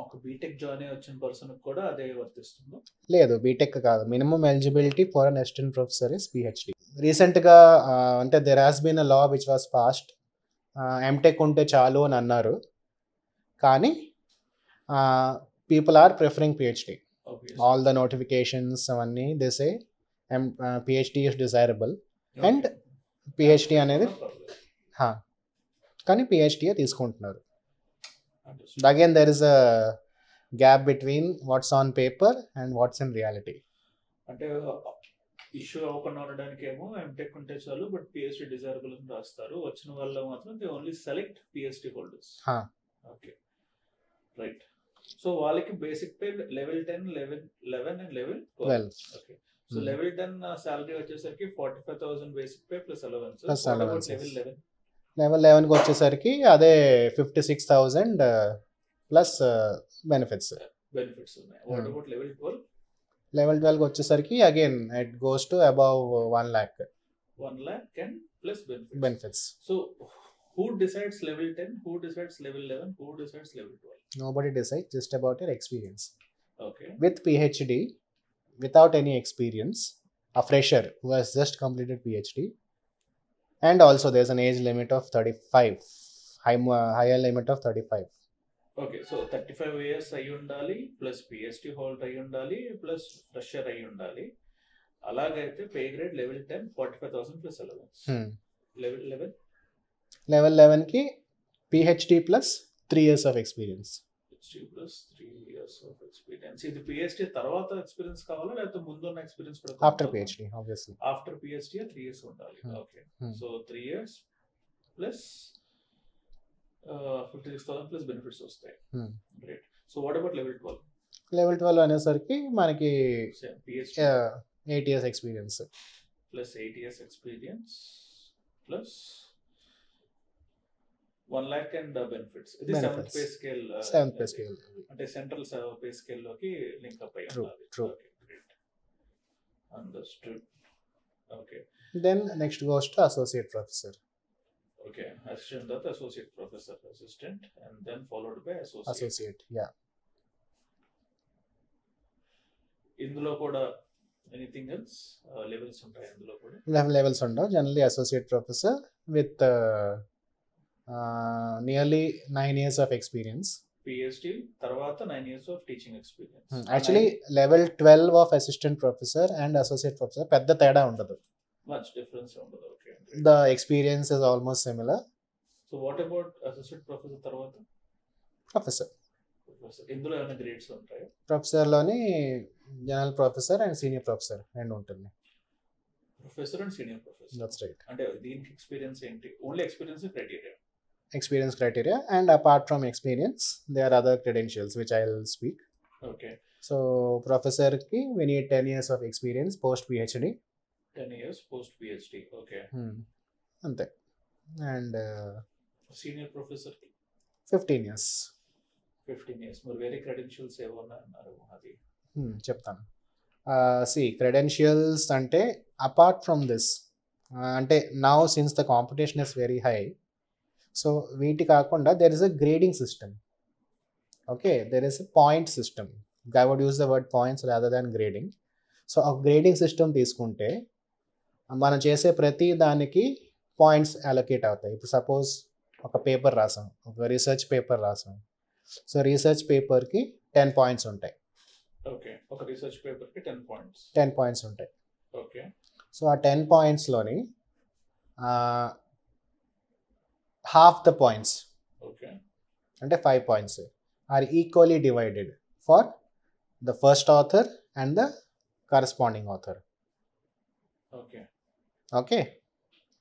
[SPEAKER 1] ఒక బీటెక్ జాయిన్ అయ్యి వచ్చిన పర్సన్ కూడా అదే వర్తిస్తుందో?
[SPEAKER 2] లేదు, బీటెక్ కాదు. Minimum eligibility for an assistant professor is PhD. రీసెంట్గా అంటే there has been a law which was passed, MTech ఉంటే చాలు అని అన్నారు, కానీ people are preferring PhD. All the notifications అవన్నీ they say PhD is desirable, and PhD అనేది కానీ పిహెచ్డియే తీసుకుంటున్నారు. Again there is a gap between what's on paper and what's in reality.
[SPEAKER 1] అంటే ఇష్యూ అవ్వకుండా ఉండడానికి ఏమో ఎంటెక్ ఉంటే చాలు, బట్ పిహెచ్డి డిజైరబుల్ అని రాస్తారు. వచ్చిన వాళ్ళు మాత్రం they only select PhD holders. Okay, right. So వాళ్ళకి basic pay level 10, level 11 and level 12. Okay, so level 10 salary వచ్చేసరికి 45,000 basic pay plus allowances. Level 11?
[SPEAKER 2] Level 11కి వచ్చేసరికి అదే 56,000 ప్లస్ బెనిఫిట్స్
[SPEAKER 1] ఉన్నాయి. What about level 12?
[SPEAKER 2] లెవెల్ 12కి వచ్చేసరికి again it goes to above 1 lakh.
[SPEAKER 1] 1 lakh and plus
[SPEAKER 2] benefits.
[SPEAKER 1] So who decides level 10? Who decides level 11? Who decides level 12?
[SPEAKER 2] Nobody decides, just about your experience.
[SPEAKER 1] Okay.
[SPEAKER 2] With PhD, without any experience, a fresher who has just completed PhD, and also there's an age limit of 35, higher limit of 35.
[SPEAKER 1] Okay, so 35 years అయి ఉండాలి, plus PhD holder అయి ఉండాలి, plus fresher అయి ఉండాలి. అలాగైతే pay grade level 10 45,000 plus allowance.
[SPEAKER 2] Level 11కి PhD plus 3 years of experience.
[SPEAKER 1] PhD plus 3 years of experience. ఇది PhD తర్వాత ఎక్స్పీరియన్స్ కావాలా, లేకపోతే ముందు ఉన్న ఎక్స్పీరియన్స్ కూడా?
[SPEAKER 2] After PhD, obviously.
[SPEAKER 1] After PhD 3 years ఉండాలి. Okay, so 3 years plus 56,000 plus benefits వస్తాయి. Great. So what about level 12?
[SPEAKER 2] Level 12 అనేసరికి మనకి
[SPEAKER 1] PhD
[SPEAKER 2] 8 years experience
[SPEAKER 1] plus 8 years experience plus 1 lakh and benefits. ఇది 7th pay scale.
[SPEAKER 2] 7th pay scale
[SPEAKER 1] అంటే central pay scale లోకి link up అయ్యి ఉండాలి. Okay, great, understood. Okay,
[SPEAKER 2] then next goes to associate professor.
[SPEAKER 1] Okay, assistant that associate professor, assistant, and then followed by
[SPEAKER 2] associate. Yeah.
[SPEAKER 1] ఇందులో కూడా anything else levels ఉంటాయి? ఇందులో కూడా
[SPEAKER 2] levels ఉండవు. Generally associate professor with nearly 9 years of experience.
[SPEAKER 1] PhD తర్వాత 9 years of teaching experience.
[SPEAKER 2] Actually level 12 of assistant professor and associate professor పెద్ద తేడా ఉండదు.
[SPEAKER 1] Much difference ఉండదు. Okay,
[SPEAKER 2] the experience is almost similar.
[SPEAKER 1] So what about associate professor తర్వాత?
[SPEAKER 2] Professor.
[SPEAKER 1] ఇందులో ఏమైనా grades ఉంటాయి?
[SPEAKER 2] Professor లోని general professor and senior professor రెండు ఉంటుంది.
[SPEAKER 1] Professor and senior professor.
[SPEAKER 2] That's right.
[SPEAKER 1] అంటే దీనికి ఎక్స్పీరియన్స్ ఏంటి? Only experience criteria?
[SPEAKER 2] Experience criteria, and apart from experience there are other credentials which I will speak.
[SPEAKER 1] Okay.
[SPEAKER 2] So professor ki we need 10 years of experience post PhD.
[SPEAKER 1] 10 years post PhD. Okay.
[SPEAKER 2] Ante. And
[SPEAKER 1] senior professor ki
[SPEAKER 2] 15 years.
[SPEAKER 1] 15 years. మరి వేరే credentials ఏమన్నా అన్నారు? అది
[SPEAKER 2] చెప్తాను. See, credentials అంటే apart from this, అంటే now since the competition is very high, so వీటి కాకుండా there is a grading system. Okay, there is a point system. I would use the word points rather than grading. So ఆ grading system తీసుకుంటే మనం చేసే ప్రతి దానికి points allocate అవుతాయి. ఇప్పుడు సపోజ్ ఒక పేపర్ రాసాం, ఒక రీసెర్చ్ పేపర్ రాసాం. సో రీసెర్చ్ పేపర్కి 10 పాయింట్స్ ఉంటాయి.
[SPEAKER 1] ఓకే, ఒక రీసెర్చ్ పేపర్కి
[SPEAKER 2] 10 పాయింట్స్ ఉంటాయి.
[SPEAKER 1] ఓకే,
[SPEAKER 2] సో ఆ 10 పాయింట్స్లోని హాఫ్ ద పాయింట్స్,
[SPEAKER 1] ఓకే,
[SPEAKER 2] అంటే 5 points are equally divided for the first author and the corresponding author.
[SPEAKER 1] Okay.
[SPEAKER 2] Okay,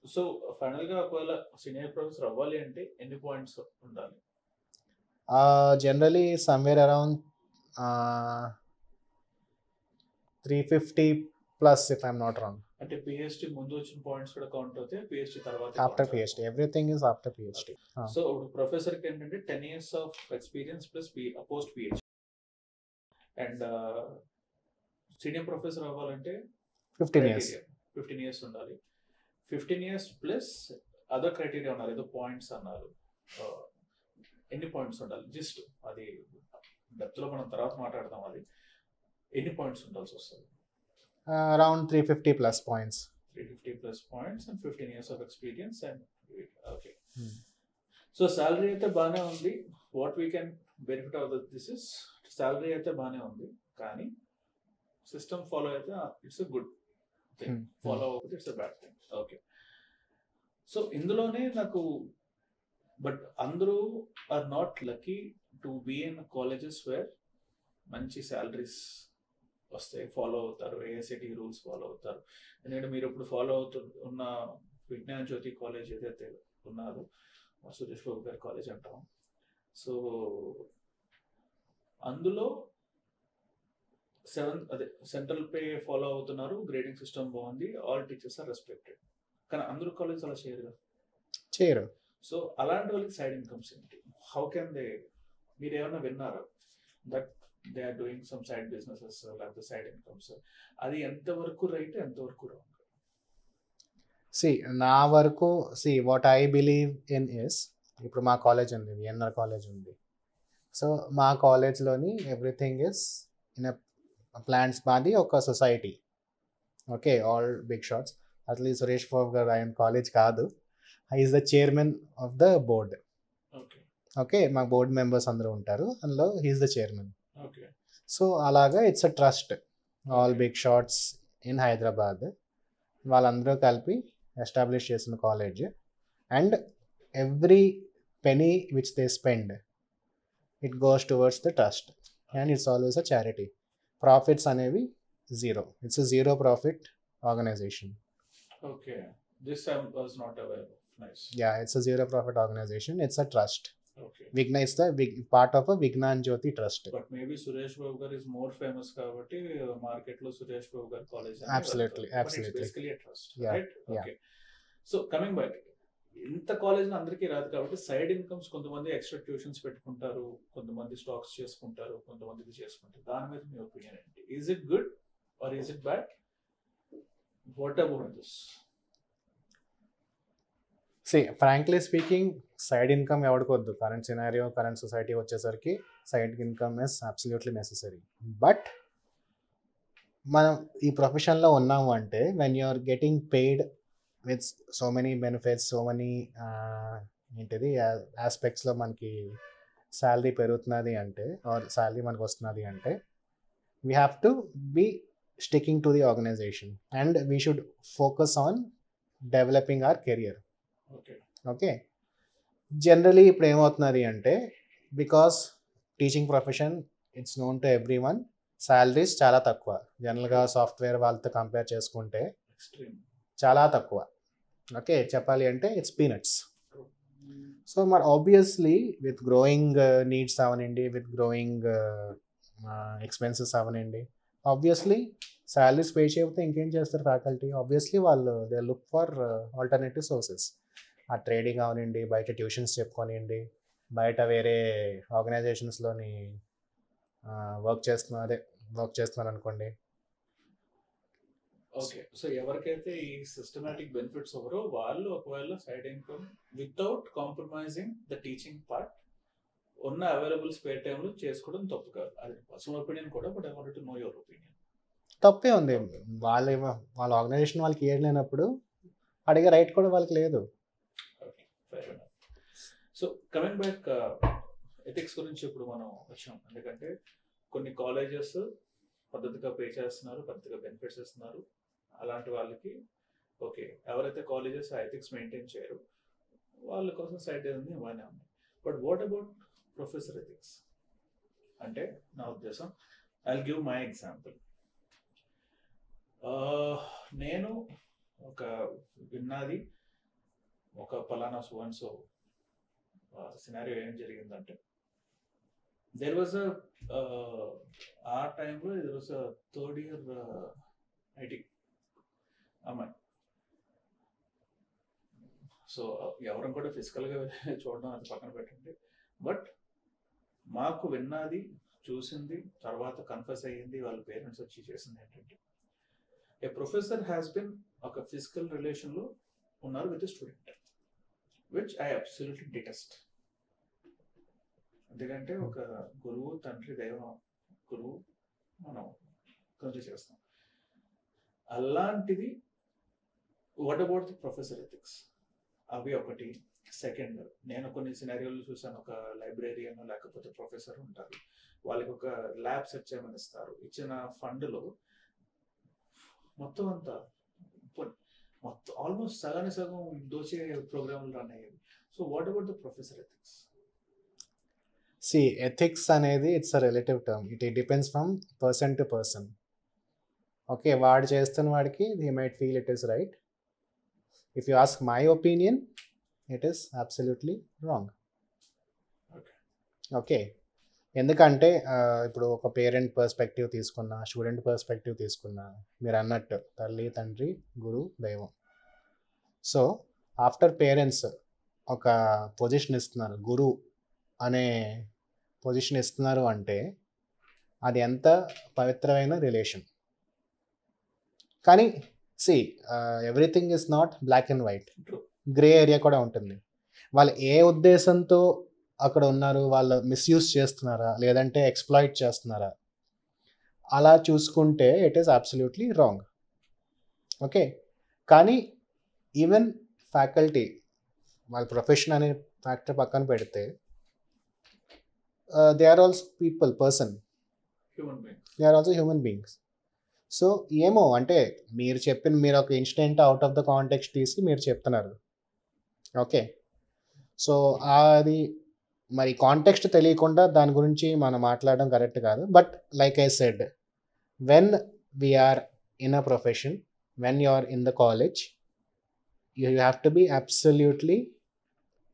[SPEAKER 1] so ఫైనల్గా ఒకవేళ సీనియర్ ప్రొఫెసర్ అవ్వాలి అంటే ఎన్ని పాయింట్స్ ఉండాలి?
[SPEAKER 2] Generally somewhere around 350 plus if I'm not wrong.
[SPEAKER 1] అంటే పిహెచ్డి ముందు వచ్చిన పాయింట్స్ కూడా కౌంట్ అవుతాయి, పిహెచ్డి తర్వాత
[SPEAKER 2] after PhD, everything is after PhD.
[SPEAKER 1] So ఇప్పుడు ప్రొఫెసర్కి ఏంటంటే 10 years of experience plus post PhD. And senior professor అవ్వాలంటే
[SPEAKER 2] 15 years.
[SPEAKER 1] 15 years ఉండాలి. 15 years ప్లస్ అదర్ క్రైటీరియా ఉన్నారు, ఏదో పాయింట్స్ అన్నారు. ఎన్ని పాయింట్స్ ఉండాలి? జస్ట్ అది డెప్త్లో మనం తర్వాత మాట్లాడదాం. అది ఎన్ని పాయింట్స్ ఉండాల్సి వస్తుంది?
[SPEAKER 2] Around 350 plus points.
[SPEAKER 1] 350 plus points and 15 years of experience and okay. So salary అయితే బాగానే ఉంది. What we can benefit of this is salary అయితే బాగానే ఉంది, కానీ సిస్టమ్ ఫాలో అయితే it's a good thing, follow అవ్వకపోతే it's a bad thing. Okay, so ఇందులోనే నాకు బట్ అందరూ are not lucky to be in colleges where మంచి శాలరీస్ వస్తాయి, ఫాలో అవుతారు, ఏఐసిటి రూల్స్ ఫాలో అవుతారు. ఎందుకంటే మీరు ఇప్పుడు ఫాలో ఉన్న విజ్ఞాన జ్యోతి కాలేజ్ ఏదైతే ఉన్నదో సురేష్ బాబు గారి కాలేజ్ అంటాం. సో అందులో సెంట్రల్ పే ఫాలో అవుతున్నారు, గ్రేడింగ్ సిస్టమ్ బాగుంది, ఆల్ టీచర్స్ ఆర్ రెస్పెక్టెడ్. కానీ అందరూ కాలేజ్ అలా చేయరు. సో అలాంటి వాళ్ళకి సైడ్ ఇన్కమ్స్ ఏంటి? How can they? మీరు ఏమైనా విన్నారా that they are doing some side businesses లేకపోతే సైడ్ ఇన్కమ్స్? అది ఎంతవరకు రైట్, ఎంతవరకు రాంగ్?
[SPEAKER 2] నా వరకు what I believe in is, ఇప్పుడు మా కాలేజ్ ఉంది, విఎన్ఆర్ కాలేజ్ ఉంది. సో మా కాలేజ్లోని ఎవ్రీథింగ్ ఇస్ ఇన్ ప్లాన్స్. మాది ఒక society. Okay, all big shots. అసలు ఈ సురేష్ బాబు గారు ఆయన కాలేజ్ కాదు, is the chairman of the board. Okay, మా బోర్డ్ మెంబర్స్ అందరూ ఉంటారు, అందులో హీఈస్ ద చైర్మన్. సో అలాగా it's a trust, all big shots in Hyderabad వాళ్ళందరూ కలిపి ఎస్టాబ్లిష్ చేసిన college. And every penny which they spend it goes towards the trust and it's always a charity. Profits అనేవి zero. It's a zero profit organisation.
[SPEAKER 1] Okay, this I was not aware of. Nice.
[SPEAKER 2] Yeah, it's a zero profit organization. It's a trust.
[SPEAKER 1] Okay.
[SPEAKER 2] Vigna is the part of a Vignan Jyoti trust.
[SPEAKER 1] But maybe Suresh Babu gar is more famous kabatti market lo Suresh Babu gar college.
[SPEAKER 2] Absolutely.
[SPEAKER 1] But it's basically a trust,
[SPEAKER 2] Yeah.
[SPEAKER 1] right? Okay. So coming back, ఇంత college అందరికీ రాదు కాబట్టి side incomes కొంతమంది extra tuitions పెట్టుకుంటారు, కొంతమంది stocks చేసుకుంటారు, కొంతమంది ఇది చేసుకుంటారు. దాని మీద మీ ఒపీనియన్ ఏంటి? Is it good or is it bad? What about this?
[SPEAKER 2] Frankly speaking, side income ఎవరికొద్దు. కరెంట్ సినారియో, కరెంట్ సొసైటీ వచ్చేసరికి side income is absolutely necessary. But మనం ఈ ప్రొఫెషన్లో ఉన్నాము అంటే when you are getting paid with so many benefits, so many ఏంటిది ఆస్పెక్ట్స్లో మనకి శాలరీ పెరుగుతున్నది అంటే, ఆర్ శాలరీ మనకు వస్తున్నది అంటే, we have to be sticking to the organization and we should focus on developing our career. Okay, generally ఇప్పుడు ఏమవుతున్నది అంటే, because teaching profession it's known to every one, salaries చాలా తక్కువ. జనరల్గా సాఫ్ట్వేర్ వాళ్ళతో కంపేర్ చేసుకుంటే చాలా తక్కువ. ఓకే, చెప్పాలి అంటే ఇట్స్ పీనట్స్. సో మరి ఆబ్వియస్లీ విత్ గ్రోయింగ్ నీడ్స్ అవనండి, విత్ గ్రోయింగ్ ఎక్స్పెన్సెస్ అవనండి, ఆబ్వియస్లీ శాలరీస్ పే చేయకపోతే ఇంకేం చేస్తారు ఫ్యాకల్టీ? ఆబ్వియస్లీ వాళ్ళు they look for alternative sources. ఆ ట్రేడింగ్ అవనండి, బయట ట్యూషన్స్ చెప్పుకోనివ్వండి, బయట వేరే ఆర్గనైజేషన్స్లోని వర్క్ చేస్తున్నారు అనుకోండి,
[SPEAKER 1] ఓకే. సో ఎవరికైతే ఈ సిస్టమాటిక్ బెనిఫిట్స్ ఎవరో వాళ్ళు ఒకవేళ side income without compromising the teaching part ఉన్న అవైలబుల్ స్పేర్ టైంలో చేసుకోవడం తప్పు కాదు. అది పర్సనల్ ఒపీనియన్ కూడా, but I wanted to know your opinion.
[SPEAKER 2] తప్పే ఉంది. వాళ్ళ ఆర్గనైజేషన్ వాళ్ళకి ఏం లేనప్పుడు అడిగే రైట్ కూడా వాళ్ళకి లేదు.
[SPEAKER 1] Okay, fair enough. So coming back, ethics గురించి ఇప్పుడు మనం వచ్చాం. ఎందుకంటే కొన్ని కాలేజెస్ పద్ధతిగా పే చేస్తున్నారు, పద్ధతిగా బెనిఫిట్స్ ఇస్తున్నారు. అలాంటి వాళ్ళకి ఓకే, ఎవరైతే కాలేజెస్ ఆ ఎథిక్స్ మెయింటైన్ చేయరు వాళ్ళ కోసం సైడ్ ఉంది, బాగానే ఉంది. But what about professor ethics? అంటే నా ఉద్దేశం, I will give my example. నేను ఒక విన్నది ఒక పలానా సో సినారియో ఏం జరిగిందంటే, దెర్ వాజ్ ఆ టైంలో there was third year IT అమ్మాయి. సో ఎవరం కూడా ఫిజికల్గా చూడడం అది పక్కన పెట్టండి, బట్ మాకు విన్నది, చూసింది, తర్వాత కన్ఫెస్ అయ్యింది, వాళ్ళ పేరెంట్స్ వచ్చి చేసింది ఏంటంటే, ఏ ప్రొఫెసర్ హ్యాస్ బిన్ ఒక ఫిజికల్ రిలేషన్లో ఉన్నారు with student, which I absolutely detest. ఎందుకంటే ఒక గురువు, తండ్రి, దైవం, గురువు మనం కంట్రీ చేస్తాం. అలాంటిది what about the professor ethics? అవి ఒకటి. సెకండ్, నేను కొన్ని సినారియోలు చూసాను. ఒక లైబ్రేరియన్ లేకపోతే ప్రొఫెసర్ ఉంటారు, వాళ్ళకి ఒక ల్యాబ్ సెట్ చేయమని ఇస్తారు. ఇచ్చిన ఫండ్లో మొత్తం అంతా మొత్తం ఆల్మోస్ట్ సగానికి సగం దోచే ప్రోగ్రాంలు రన్ అయ్యేవి. So what about the professor ethics?
[SPEAKER 2] Ethics అనేది it's a relative term. It depends from person to person. Okay, వాడు చేస్తున్న వాడికి he might feel it is right. If you ask my opinion, it is absolutely wrong. Okay, ఎందుకంటే ఇప్పుడు ఒక parent perspective తీసుకున్నా, student perspective తీసుకున్నా, మీరు అన్నట్టు తల్లి, తండ్రి, గురువు, దైవం. సో ఆఫ్టర్ పేరెంట్స్ ఒక పొజిషన్ ఇస్తున్నారు, గురువు అనే పొజిషన్ ఇస్తున్నారు అంటే అది ఎంత పవిత్రమైన రిలేషన్. కానీ everything is not black and white, grey area కూడా ఉంటుంది. వాళ్ళు ఏ ఉద్దేశంతో అక్కడ ఉన్నారు, వాళ్ళు మిస్యూజ్ చేస్తున్నారా లేదంటే ఎక్స్ప్లాయిట్ చేస్తున్నారా, అలా చూసుకుంటే it is absolutely wrong. Okay, కానీ ఈవెన్ ఫ్యాకల్టీ వాళ్ళ ప్రొఫెషన్ అనే ఫ్యాక్టర్ పక్కన పెడితే, they are also person, they are also human beings. So ఏమో అంటే మీరు ఒక incident out of the context తీసి మీరు చెప్తున్నారు. ఓకే, సో అది మరి కాంటెక్స్ట్ తెలియకుండా దాని గురించి మనం మాట్లాడడం కరెక్ట్ కాదు. But like I said, when we're in a profession, when you are in the college, you have to be absolutely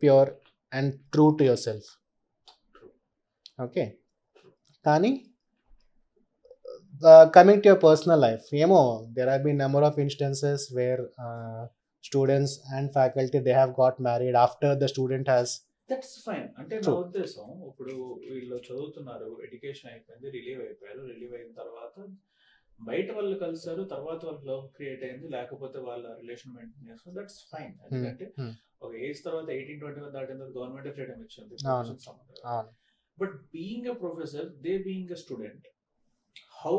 [SPEAKER 2] pure and true to your self. Okay, కానీ coming to your personal life, ఏమో there have been number of instances where students and faculty they have got married after the student has.
[SPEAKER 1] That's fine. అంటే నా ఉద్దేశం, ఇప్పుడు వీళ్ళు చదువుతున్నారు, education అయిపోయింది, relieve అయిపోయారు, రిలీవ్ అయిన తర్వాత బయట వాళ్ళు కలిసారు, తర్వాత వాళ్ళ లవ్ క్రియేట్ అయింది, లేకపోతే వాళ్ళ రిలేషన్ మెయింటైన్ చేస్తారు, దట్స్ ఫైన్. ఎందుకంటే ఒక ఏజ్ తర్వాత 18-21 దాటిన తర్వాత గవర్నమెంట్ ఫ్రీడమ్ ఇచ్చింది. But being a professor, they being a student, how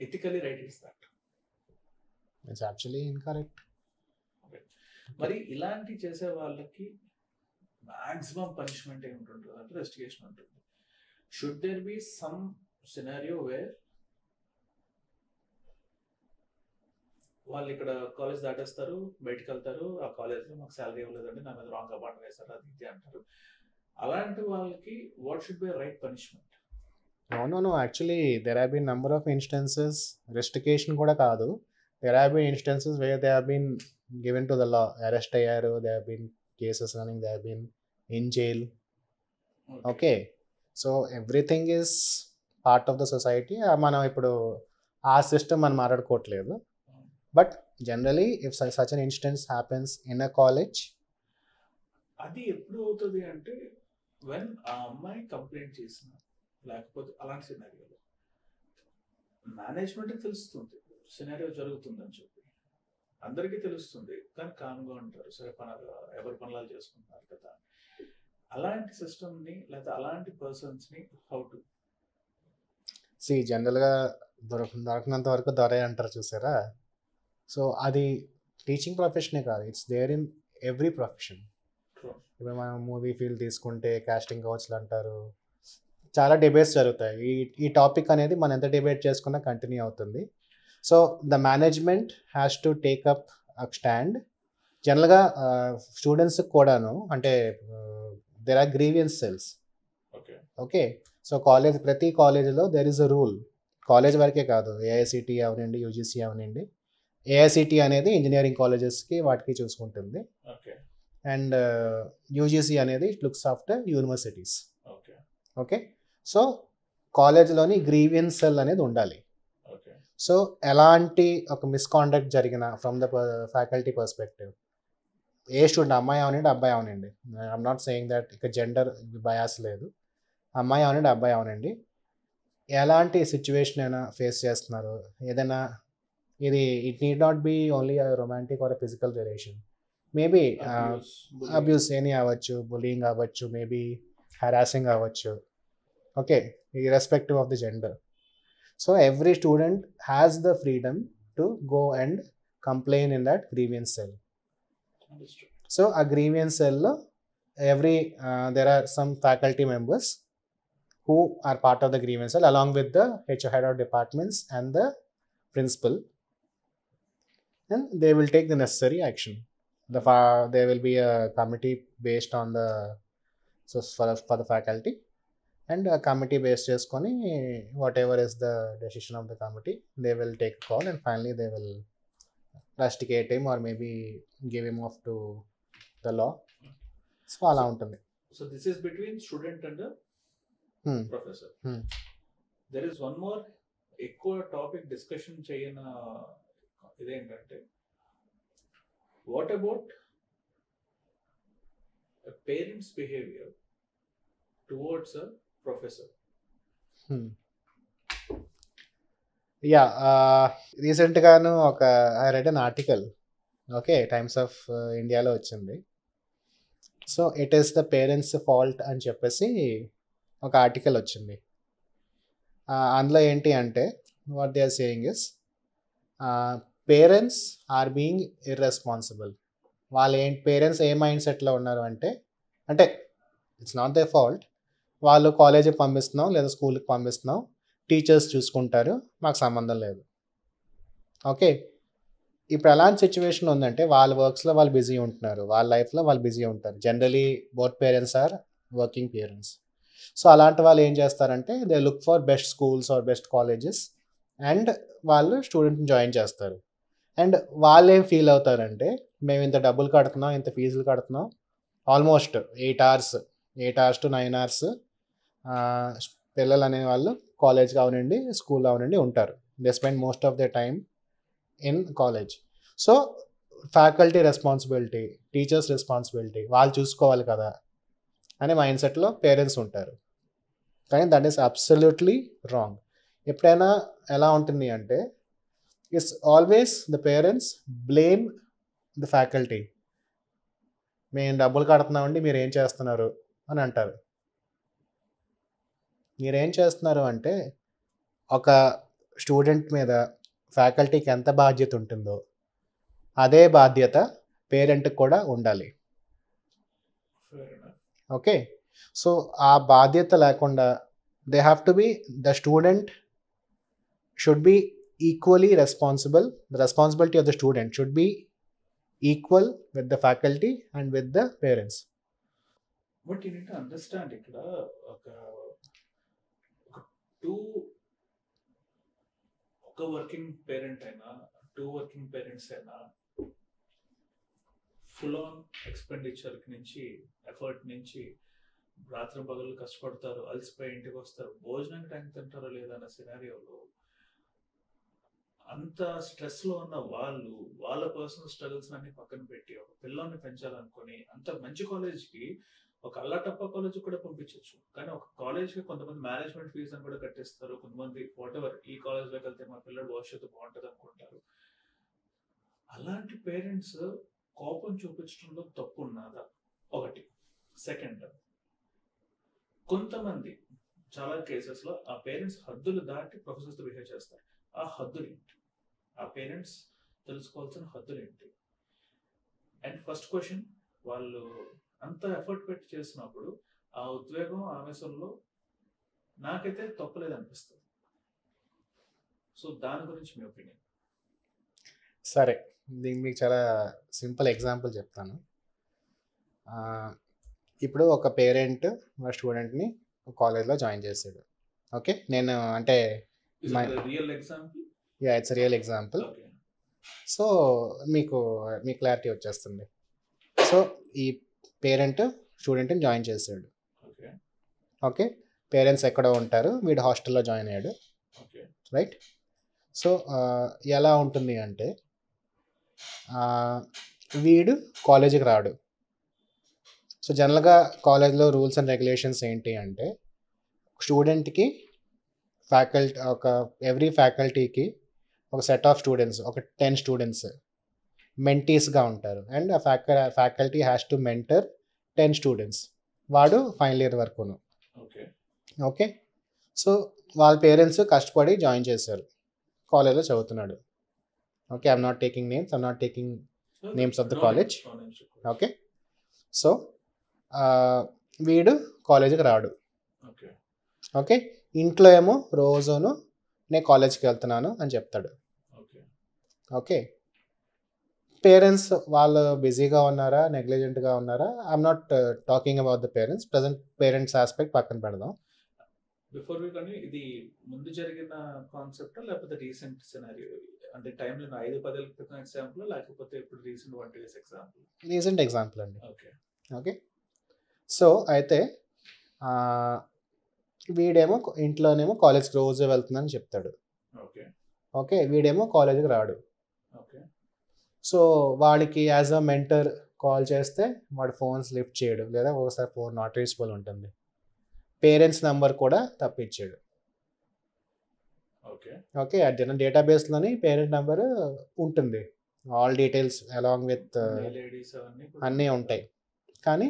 [SPEAKER 1] ethically right is that?
[SPEAKER 2] It's actually incorrect.
[SPEAKER 1] మరి ఇలాంటి చేసే వాళ్ళకి మాక్సిమం పనిష్మెంట్ ఏమిటి అంటే రెస్టిగేషన్ ఉంటుంది. Should there be some scenario where వాళ్ళు ఇక్కడ కాలేజ్ దాటేస్తారు, బయటకు వెళ్తారు, ఆ కాలేజ్లో మాకు శాలరీ ఇవ్వలేదండి, నా మీద రాంగ్ అపాయింట్ వేస్తారు, అది ఇది అంటారు. అలాంటి వాళ్ళకి what should be right punishment?
[SPEAKER 2] No actually there have been number of instances, rustication కూడా కాదు, there have been instances where they have been given to the law, arrest అయ్యారు, they have been cases running, they have been in jail. Okay, so everything is part of the society. మనం ఇప్పుడు ఆ system మనం మాట్లాడుకోవట్లేదు. But generally if such an instance happens in a college,
[SPEAKER 1] అది ఎప్పుడు అవుతుంది అంటే వెన్ ఆ అమ్మాయి కంప్లైంట్ చేసిన, లేకపోతే అలాంటి సినారియోలో మేనేజ్మెంట్ తెలుస్తుంది సినారియో జరుగుతుందని చెప్పి, అందరికీ తెలుస్తుంది, కానీ కామ్గా ఉంటారు, సరే ఎవరి పనులు చేసుకుంటున్నారు కదా. అలాంటి సిస్టమ్ని లేదా అలాంటి పర్సన్స్ని హౌ టు
[SPEAKER 2] జనరల్గా దొరకనంత వరకు దొరే అంటారు చూసారా. సో అది టీచింగ్ ప్రొఫెషనే కాదు, it's there in every profession. ఇప్పుడు మనం మూవీ ఫీల్డ్ తీసుకుంటే కాస్టింగ్ కౌచ్లు అంటారు, చాలా డిబేట్స్ జరుగుతాయి. ఈ టాపిక్ అనేది మనం ఎంత డిబేట్ చేసుకున్నా కంటిన్యూ అవుతుంది. So the management has to take up a stand. జనరల్గా స్టూడెంట్స్కి కూడాను అంటే there are grievance cells. Okay, so ప్రతి కాలేజీలో there is a rule. College వరకే కాదు, ఏఐసిటి అవనండి, యూజీసీ అవనండి. ఏఐసిటి అనేది ఇంజనీరింగ్ కాలేజెస్కి వాటికి చూసుకుంటుంది, అండ్ యూజీసీ అనేది it looks after universities. Okay, so కాలేజ్లోని గ్రీవియన్స్ సెల్ అనేది ఉండాలి. సో ఎలాంటి ఒక మిస్కాండక్ట్ జరిగిన ఫ్రమ్ ద ఫ్యాకల్టీ పర్స్పెక్టివ్, ఏ స్టూడెంట్, అమ్మాయి అవనండి అబ్బాయి అవనండి, ఐఎమ్ నాట్ సెయింగ్ దట్ ఇక జెండర్ బయాస్ లేదు, అమ్మాయి అవనండి అబ్బాయి అవనండి, ఎలాంటి సిచ్యువేషన్ అయినా ఫేస్ చేస్తున్నారు, ఏదైనా ఇది it need not be only romantic or physical relation, maybe abuse any అవ్వచ్చు, బులింగ్ అవ్వచ్చు, మేబీ హరాసింగ్ అవ్వచ్చు. Okay, irrespective of the gender. So every student has the freedom to go and complain in that grievance cell. So a grievance cell lo there are some faculty members who are part of the grievance cell along with the head of departments and the principal, and they will take the necessary action. There will be a committee based on the for the faculty, and a committee based చేసుకొని whatever is the decision of the committee, they will take a call and finally they will rusticate him or maybe give him off to the law. So అలా ఉంటుంది.
[SPEAKER 1] So this is between student and the professor. There is one more ఎక్కువ topic discussion చేయన ఇదేంటంటే, what about parents behaviour towards a professor?
[SPEAKER 2] రీసెంట్గాను I read an article, okay, times of ఇండియాలో వచ్చింది. So it is the parents fault అని చెప్పేసి ఒక article వచ్చింది. అందులో ఏంటి అంటే, what they are saying is parents are being irresponsible. Parents ఏ మైండ్ సెట్లో ఉన్నారు అంటే ఇట్స్ నాట్ దే ఫాల్ట్, వాళ్ళు కాలేజీకి పంపిస్తున్నాం లేదా స్కూల్కి పంపిస్తున్నాం, టీచర్స్ చూసుకుంటారు, మాకు సంబంధం లేదు. ఓకే, ఇప్పుడు ఎలాంటి సిచ్యువేషన్ ఉందంటే వాళ్ళ వర్క్స్లో వాళ్ళు బిజీ ఉంటున్నారు, వాళ్ళ లైఫ్లో వాళ్ళు బిజీ ఉంటారు. Generally both parents are working parents. So అలాంటి వాళ్ళు ఏం చేస్తారంటే they look for best schools or best colleges and వాళ్ళు స్టూడెంట్ని జాయిన్ చేస్తారు. అండ్ వాళ్ళు ఏం ఫీల్ అవుతారంటే, మేము ఇంత డబ్బులు కడుతున్నాం, ఇంత ఫీజులు కడుతున్నాం, ఆల్మోస్ట్ 8 hours to 9 hours పిల్లలు అనేవాళ్ళు కాలేజ్ కావనండి, స్కూల్ అవనండి ఉంటారు. They spend most of the time in college. So faculty responsibility, teachers responsibility, వాళ్ళు చూసుకోవాలి కదా అనే మైండ్ సెట్లో పేరెంట్స్ ఉంటారు. కానీ దట్ ఈస్ అబ్సల్యూట్లీ రాంగ్. ఎప్పుడైనా ఎలా ఉంటుంది అంటే, it's always the parents blame the faculty. మేము డబ్బులు కడుతున్నామండి, మీరు ఏం చేస్తున్నారు అని అంటారు. మీరేం చేస్తున్నారు అంటే, ఒక స్టూడెంట్ మీద ఫ్యాకల్టీకి ఎంత బాధ్యత ఉంటుందో అదే బాధ్యత పేరెంట్కి కూడా ఉండాలి. ఓకే, సో ఆ బాధ్యత లేకుండా they have to be, the student should be equally responsible. The responsibility of the student should be equal with the faculty and with the parents.
[SPEAKER 1] But you need to understand, ఇక్కడ ఒక working parent అయినా, 2 working parents అయినా full on expenditure నుంచి, effort నుంచి రాత్రి పగలు కష్టపడతారు, అలసిపోయి ఇంటికి వస్తారు, భోజనానికి టైం తింటారో లేదన్న సినారియోలో అంత స్ట్రెస్లో ఉన్న వాళ్ళు వాళ్ళ పర్సనల్ స్ట్రగుల్స్ అన్ని పక్కన పెట్టి ఒక పిల్లాన్ని పెంచాలనుకొని అంత మంచి కాలేజ్కి ఒక అల్లాటప్ప కాలేజ్ కూడా పంపించవచ్చు, కానీ ఒక కాలేజ్కి కొంతమంది మేనేజ్మెంట్ ఫీజు అని కూడా కట్టిస్తారు, కొంతమంది వాట్ ఎవర్ ఈ కాలేజ్లోకి వెళ్తే మా పిల్లడు భవిష్యత్తు బాగుంటుంది అనుకుంటారు. అలాంటి పేరెంట్స్ కోపం చూపించడంలో తప్పు ఉన్నదా? ఒకటి. సెకండ్, కొంతమంది చాలా కేసెస్లో ఆ పేరెంట్స్ హద్దులు దాటి ప్రొఫెసర్స్తో బిహేవ్ చేస్తారు. ఆ హద్దులు ఏంటి? ఆ పేరెంట్స్ తెలుసుకోవాల్సిన హద్దులు ఏంటి? అండ్ ఫస్ట్ క్వశ్చన్, వాళ్ళు అంత ఎఫర్ట్ పెట్టి చేసినప్పుడు ఆ ఉద్వేగం ఆవేశంలో నాకైతే తప్పలేదు అనిపిస్తుంది. సో దాని గురించి మీ ఒపీనియన్?
[SPEAKER 2] సరే, దీనికి మీకు చాలా సింపుల్ ఎగ్జాంపుల్ చెప్తాను. ఇప్పుడు ఒక పేరెంట్ మా స్టూడెంట్ని కాలేజ్లో జాయిన్ చేశాడు. ఓకే, నేను అంటే
[SPEAKER 1] real example.
[SPEAKER 2] It's real example. So మీకు మీ క్లారిటీ వచ్చేస్తుంది. సో ఈ పేరెంట్ స్టూడెంట్ని జాయిన్ చేశాడు. ఓకే, పేరెంట్స్ ఎక్కడో ఉంటారు, వీడు హాస్టల్లో జాయిన్ అయ్యాడు. రైట్. సో ఎలా ఉంటుంది అంటే వీడు కాలేజీకి రాడు. సో జనరల్గా కాలేజ్లో రూల్స్ అండ్ రెగ్యులేషన్స్ ఏంటి అంటే స్టూడెంట్కి ఎవ్రీ ఫ్యాకల్టీకి ఒక సెట్ ఆఫ్ స్టూడెంట్స్, ఒక 10 స్టూడెంట్స్ మెంటీస్గా ఉంటారు. అండ్ ఆ faculty has to mentor 10 students. వాడు ఫైనల్ ఇయర్ వరకును. ఓకే, సో వాళ్ళ పేరెంట్స్ కష్టపడి జాయిన్ చేశారు, కాలేజ్లో చదువుతున్నాడు. Okay, I'm not taking names of the college. Okay, so వీడు కాలేజీకి రాడు. ఓకే, ఇంట్లో ఏమో రోజును నేను కాలేజ్కి వెళ్తున్నాను అని చెప్తాడు. ఓకే, పేరెంట్స్ వాళ్ళు బిజీగా ఉన్నారా, నెగ్లిజెంట్గా ఉన్నారా? I'm not talking about the parents. Present parents aspect పక్కన పెడదాం.
[SPEAKER 1] బిఫోర్ వి కానీ ఇది ముందు జరిగిన కాన్సెప్ట్ లేకపోతే రీసెంట్ సినారియో? అంటే టైంలో 5-10 ఏళ్ల క్రితం ఎగ్జాంపుల్, లేకపోతే ఇప్పుడు recent 1 years example?
[SPEAKER 2] Recent example అండి.
[SPEAKER 1] ఓకే.
[SPEAKER 2] ఓకే, సో అయితే వీడేమో ఇంట్లోనేమో కాలేజ్కి రోజు వెళ్తుందని చెప్తాడు.
[SPEAKER 1] ఓకే.
[SPEAKER 2] ఓకే, వీడేమో కాలేజ్కి రాడు.
[SPEAKER 1] ఓకే.
[SPEAKER 2] సో వాడికి యాజ్ అ మెంటర్ కాల్ చేస్తే వాడు ఫోన్స్ లిఫ్ట్ చేయడు, లేదా ఒకసారి ఫోన్ నాట్ రీచబుల్ ఉంటుంది. పేరెంట్స్ నెంబర్ కూడా తప్పించాడు. ఓకే, జనరల్ డేటాబేస్లోని పేరెంట్ నెంబర్ ఉంటుంది, ఆల్ డీటెయిల్స్ అలాంగ్ విత్ అన్నీ ఉంటాయి. కానీ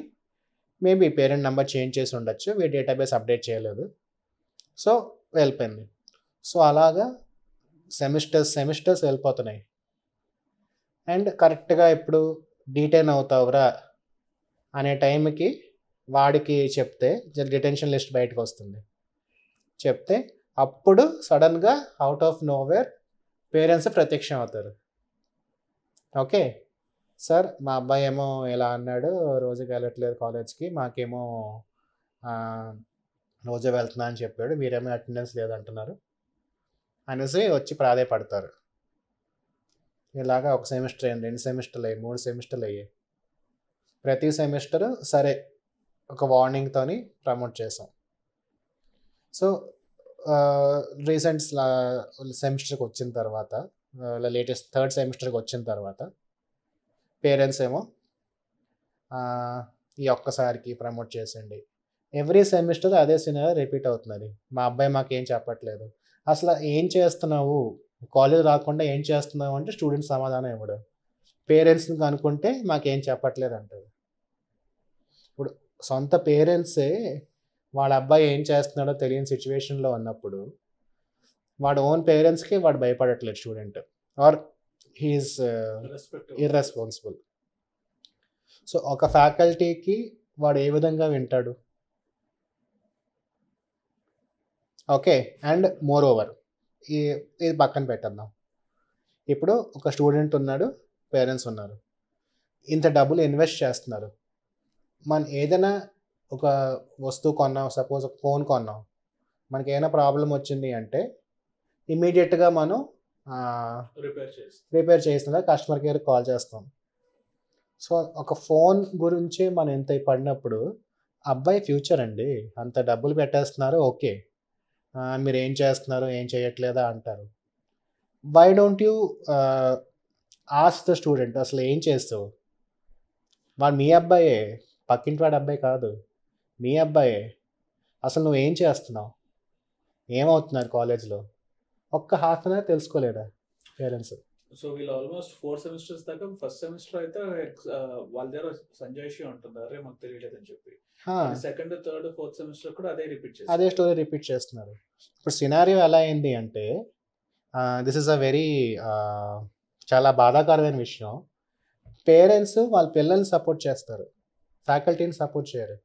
[SPEAKER 2] మేబీ పేరెంట్ నెంబర్ చేంజ్ చేసి ఉండొచ్చు, వీ డేటాబేస్ అప్డేట్ చేయలేదు. సో వెళ్ళిపోయింది. సో అలాగా సెమిస్టర్స్ వెళ్ళిపోతున్నాయి. అండ్ కరెక్ట్గా ఇప్పుడు డీటెయిన్ అవుతావురా అనే టైంకి వాడికి చెప్తే డిటెన్షన్ లిస్ట్ బయటకు వస్తుంది. చెప్తే అప్పుడు సడన్గా అవుట్ ఆఫ్ నోవేర్ పేరెంట్స్ ప్రత్యక్షం అవుతారు. ఓకే, సార్ మా అబ్బాయి ఏమో ఇలా అన్నాడు, రోజుకి వెళ్ళట్లేదు కాలేజ్కి, మాకేమో రోజు వెళ్తున్నా అని చెప్పాడు, మీరేమో అటెండెన్స్ లేదంటున్నారు అనేసి వచ్చి ప్రాధేయపడతారు. ఇలాగా 1 సెమిస్టర్ అయ్యింది, 2 సెమిస్టర్లు అయ్యాయి, 3 సెమిస్టర్లు అయ్యాయి. ప్రతి సెమిస్టరు సరే ఒక వార్నింగ్తోని ప్రమోట్ చేసాం. సో రీసెంట్ సెమిస్టర్కి వచ్చిన తర్వాత, లేటెస్ట్ 3rd సెమిస్టర్కి వచ్చిన తర్వాత పేరెంట్స్ ఏమో ఈ ఒక్కసారికి ప్రమోట్ చేసండి. ఎవ్రీ సెమిస్టర్ అదే సినిమా రిపీట్ అవుతున్నది. మా అబ్బాయి మాకేం చెప్పట్లేదు. అసలు ఏం చేస్తున్నావు, కాలేజ్ రాకుండా ఏం చేస్తున్నావు అంటే స్టూడెంట్స్ సమాధానం ఇవ్వడు. పేరెంట్స్ని కనుక్కుంటే మాకేం చెప్పట్లేదు అంటారు. ఇప్పుడు సొంత పేరెంట్సే వాళ్ళ అబ్బాయి ఏం చేస్తున్నాడో తెలియని సిచ్యువేషన్లో ఉన్నప్పుడు వాడు ఓన్ పేరెంట్స్కి వాడు భయపడట్లేదు student, or he is irresponsible. So ఒక ఫ్యాకల్టీకి వాడు ఏ విధంగా వింటాడు? ఓకే, అండ్ మోర్ ఓవర్ ఇది పక్కన పెట్టేద్దాం. ఇప్పుడు ఒక స్టూడెంట్ ఉన్నాడు, పేరెంట్స్ ఉన్నారు, ఇంత డబ్బులు ఇన్వెస్ట్ చేస్తున్నారు. మనం ఏదైనా ఒక వస్తువు కొన్నాం, సపోజ్ ఒక ఫోన్ కొన్నాం, మనకి ఏమైనా ప్రాబ్లం వచ్చింది అంటే ఇమీడియట్గా మనం రిపేర్ చేస్తున్నా కస్టమర్ కేర్కి కాల్ చేస్తాం. సో ఒక ఫోన్ గురించి మనం ఎంత పడినప్పుడు అబ్బాయి ఫ్యూచర్ అండి, అంత డబ్బులు పెట్టేస్తున్నారు, ఓకే మీరు ఏం చేస్తున్నారు, ఏం చేయట్లేదా అంటారు. Why don't you ask the student అసలు ఏం చేస్తావు? వాడు మీ అబ్బాయే, పక్కింటి వాడి అబ్బాయి కాదు, మీ అబ్బాయే. అసలు నువ్వేం చేస్తున్నావు, ఏమవుతున్నారు కాలేజ్లో, ఒక్క హాఫ్ అన్ అవర్ తెలుసుకోలేడా పేరెంట్స్?
[SPEAKER 1] సో వీళ్ళు ఆల్మోస్ట్ 4 సెమిస్టర్స్ దాకా ఫస్ట్ సెమిస్టర్ అయితే వాళ్ళ దగ్గర సంజాయిషి ఉంటుంది, అరే మాకు తెలియలేదని చెప్పి. సెకండ్, థర్డ్, ఫోర్త్ సెమిస్టర్ కూడా అదే రిపీట్ చేస్తారు.
[SPEAKER 2] అదే స్టోరీ రిపీట్ చేస్తున్నారు. ఇప్పుడు సినారియో ఎలా అయింది అంటే, దిస్ ఇస్ అ వెరీ చాలా బాధాకరమైన విషయం. పేరెంట్స్ వాళ్ళ పిల్లల్ని సపోర్ట్ చేస్తారు, ఫ్యాకల్టీని సపోర్ట్ చేయరు.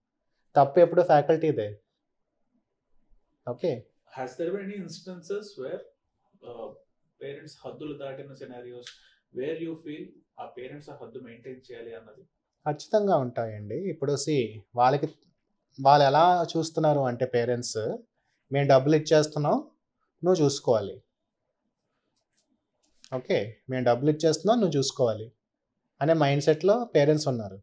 [SPEAKER 2] తప్పు ఎప్పుడు ఫ్యాకల్టీదే. Okay,
[SPEAKER 1] has there been any instances where parents హద్దులు దాటిన సినారియోస్ వేర్ యూ ఫీల్ ఆ పేరెంట్స్ ఆ హద్దు మెయింటైన్ చేయాలి అన్నది?
[SPEAKER 2] ఖచ్చితంగా ఉంటాయండి. ఇప్పుడు వాళ్ళు ఎలా చూస్తున్నారు అంటే పేరెంట్స్, మేము డబ్బులు ఇచ్చేస్తున్నాం, నువ్వు చూసుకోవాలి. ఓకే, మేము డబ్బులు ఇచ్చేస్తున్నాం, నువ్వు చూసుకోవాలి అనే మైండ్ సెట్లో పేరెంట్స్ ఉన్నారు.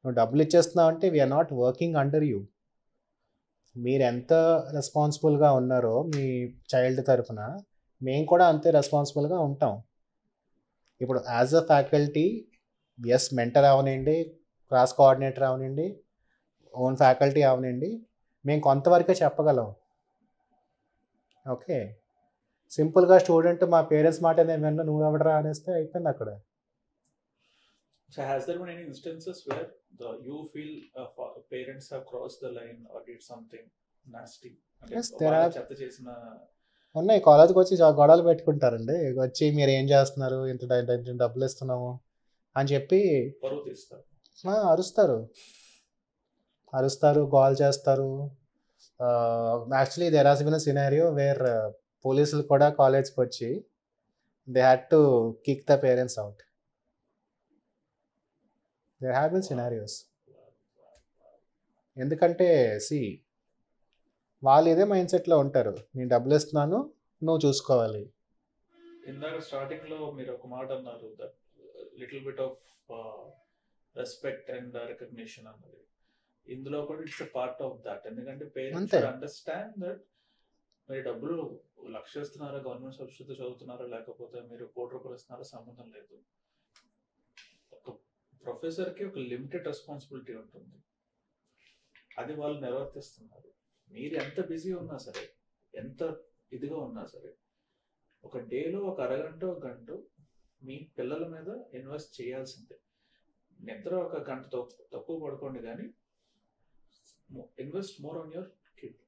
[SPEAKER 2] నువ్వు డబ్బులు ఇచ్చేస్తున్నావు అంటే we're not working under you. మీరు ఎంత రెస్పాన్సిబుల్గా ఉన్నారో మీ చైల్డ్ తరఫున, మేము కూడా అంతే రెస్పాన్సిబుల్గా ఉంటాం. ఇప్పుడు as a faculty, as mentor అవనండి, క్లాస్ కోఆర్డినేటర్ అవనండి, ఓన్ ఫ్యాకల్టీ అవనండి, మేము కొంతవరకే చెప్పగలం. ఓకే, సింపుల్గా స్టూడెంట్ మా పేరెంట్స్ మాట నేను విన్నా, నువ్వు ఎవడరా అనేస్తే అయిపోయింది అక్కడ.
[SPEAKER 1] So has there been any instances where you feel parents have crossed the line or did something nasty?
[SPEAKER 2] Yes, there are.
[SPEAKER 1] చెత్త చేసిన
[SPEAKER 2] ఉన్నాయి, కాలేజ్కి వచ్చి గొడవలు పెట్టుకుంటారండి. వచ్చి మీరు ఏం చేస్తున్నారు, ఇంత డబ్బులు ఇస్తున్నాము అని చెప్పి
[SPEAKER 1] పరువు తీస్తారు,
[SPEAKER 2] అరుస్తారు, కాల్ చేస్తారు. Actually there has been a scenario where పోలీసులు కూడా కాలేజ్కి వచ్చి they had to kick the parents out. There have been scenarios. ఎందుకంటే వాళ్ళు ఇదే మైండ్ సెట్లో ఉంటారు, నేను డబ్బులు ఇస్తున్నాను, నువ్వు చూసుకోవాలి.
[SPEAKER 1] ఇందాక స్టార్టింగ్ లో మీరు ఒక మాట అన్నారు, that little bit of respect and recognition అన్నది. ఇందులో కూడా it's a part of that. ఎందుకంటే పేరెంట్స్ షుడ్ అండర్స్టాండ్ దట్ మీరు డబ్బులు లక్ష ఇస్తున్నారా, గవర్నమెంట్ సబ్సిడీతో చదువుతున్నారా, లేకపోతే మీరు ₹1,00,00,000 ఇస్తున్నారా, సంబంధం లేదు. ఒక ప్రొఫెసర్కి ఒక లిమిటెడ్ రెస్పాన్సిబిలిటీ ఉంటుంది, అది వాళ్ళు నిర్వర్తిస్తున్నారు. మీరు ఎంత బిజీ ఉన్నా సరే, ఎంత ఇదిగా ఉన్నా సరే, ఒక డేలో ఒక అరగంట, ఒక గంట మీ పిల్లల మీద ఇన్వెస్ట్ చేయాల్సిందే. నిద్ర ఒక గంట తక్కువ పడుకోండి, కానీ invest more on your kid.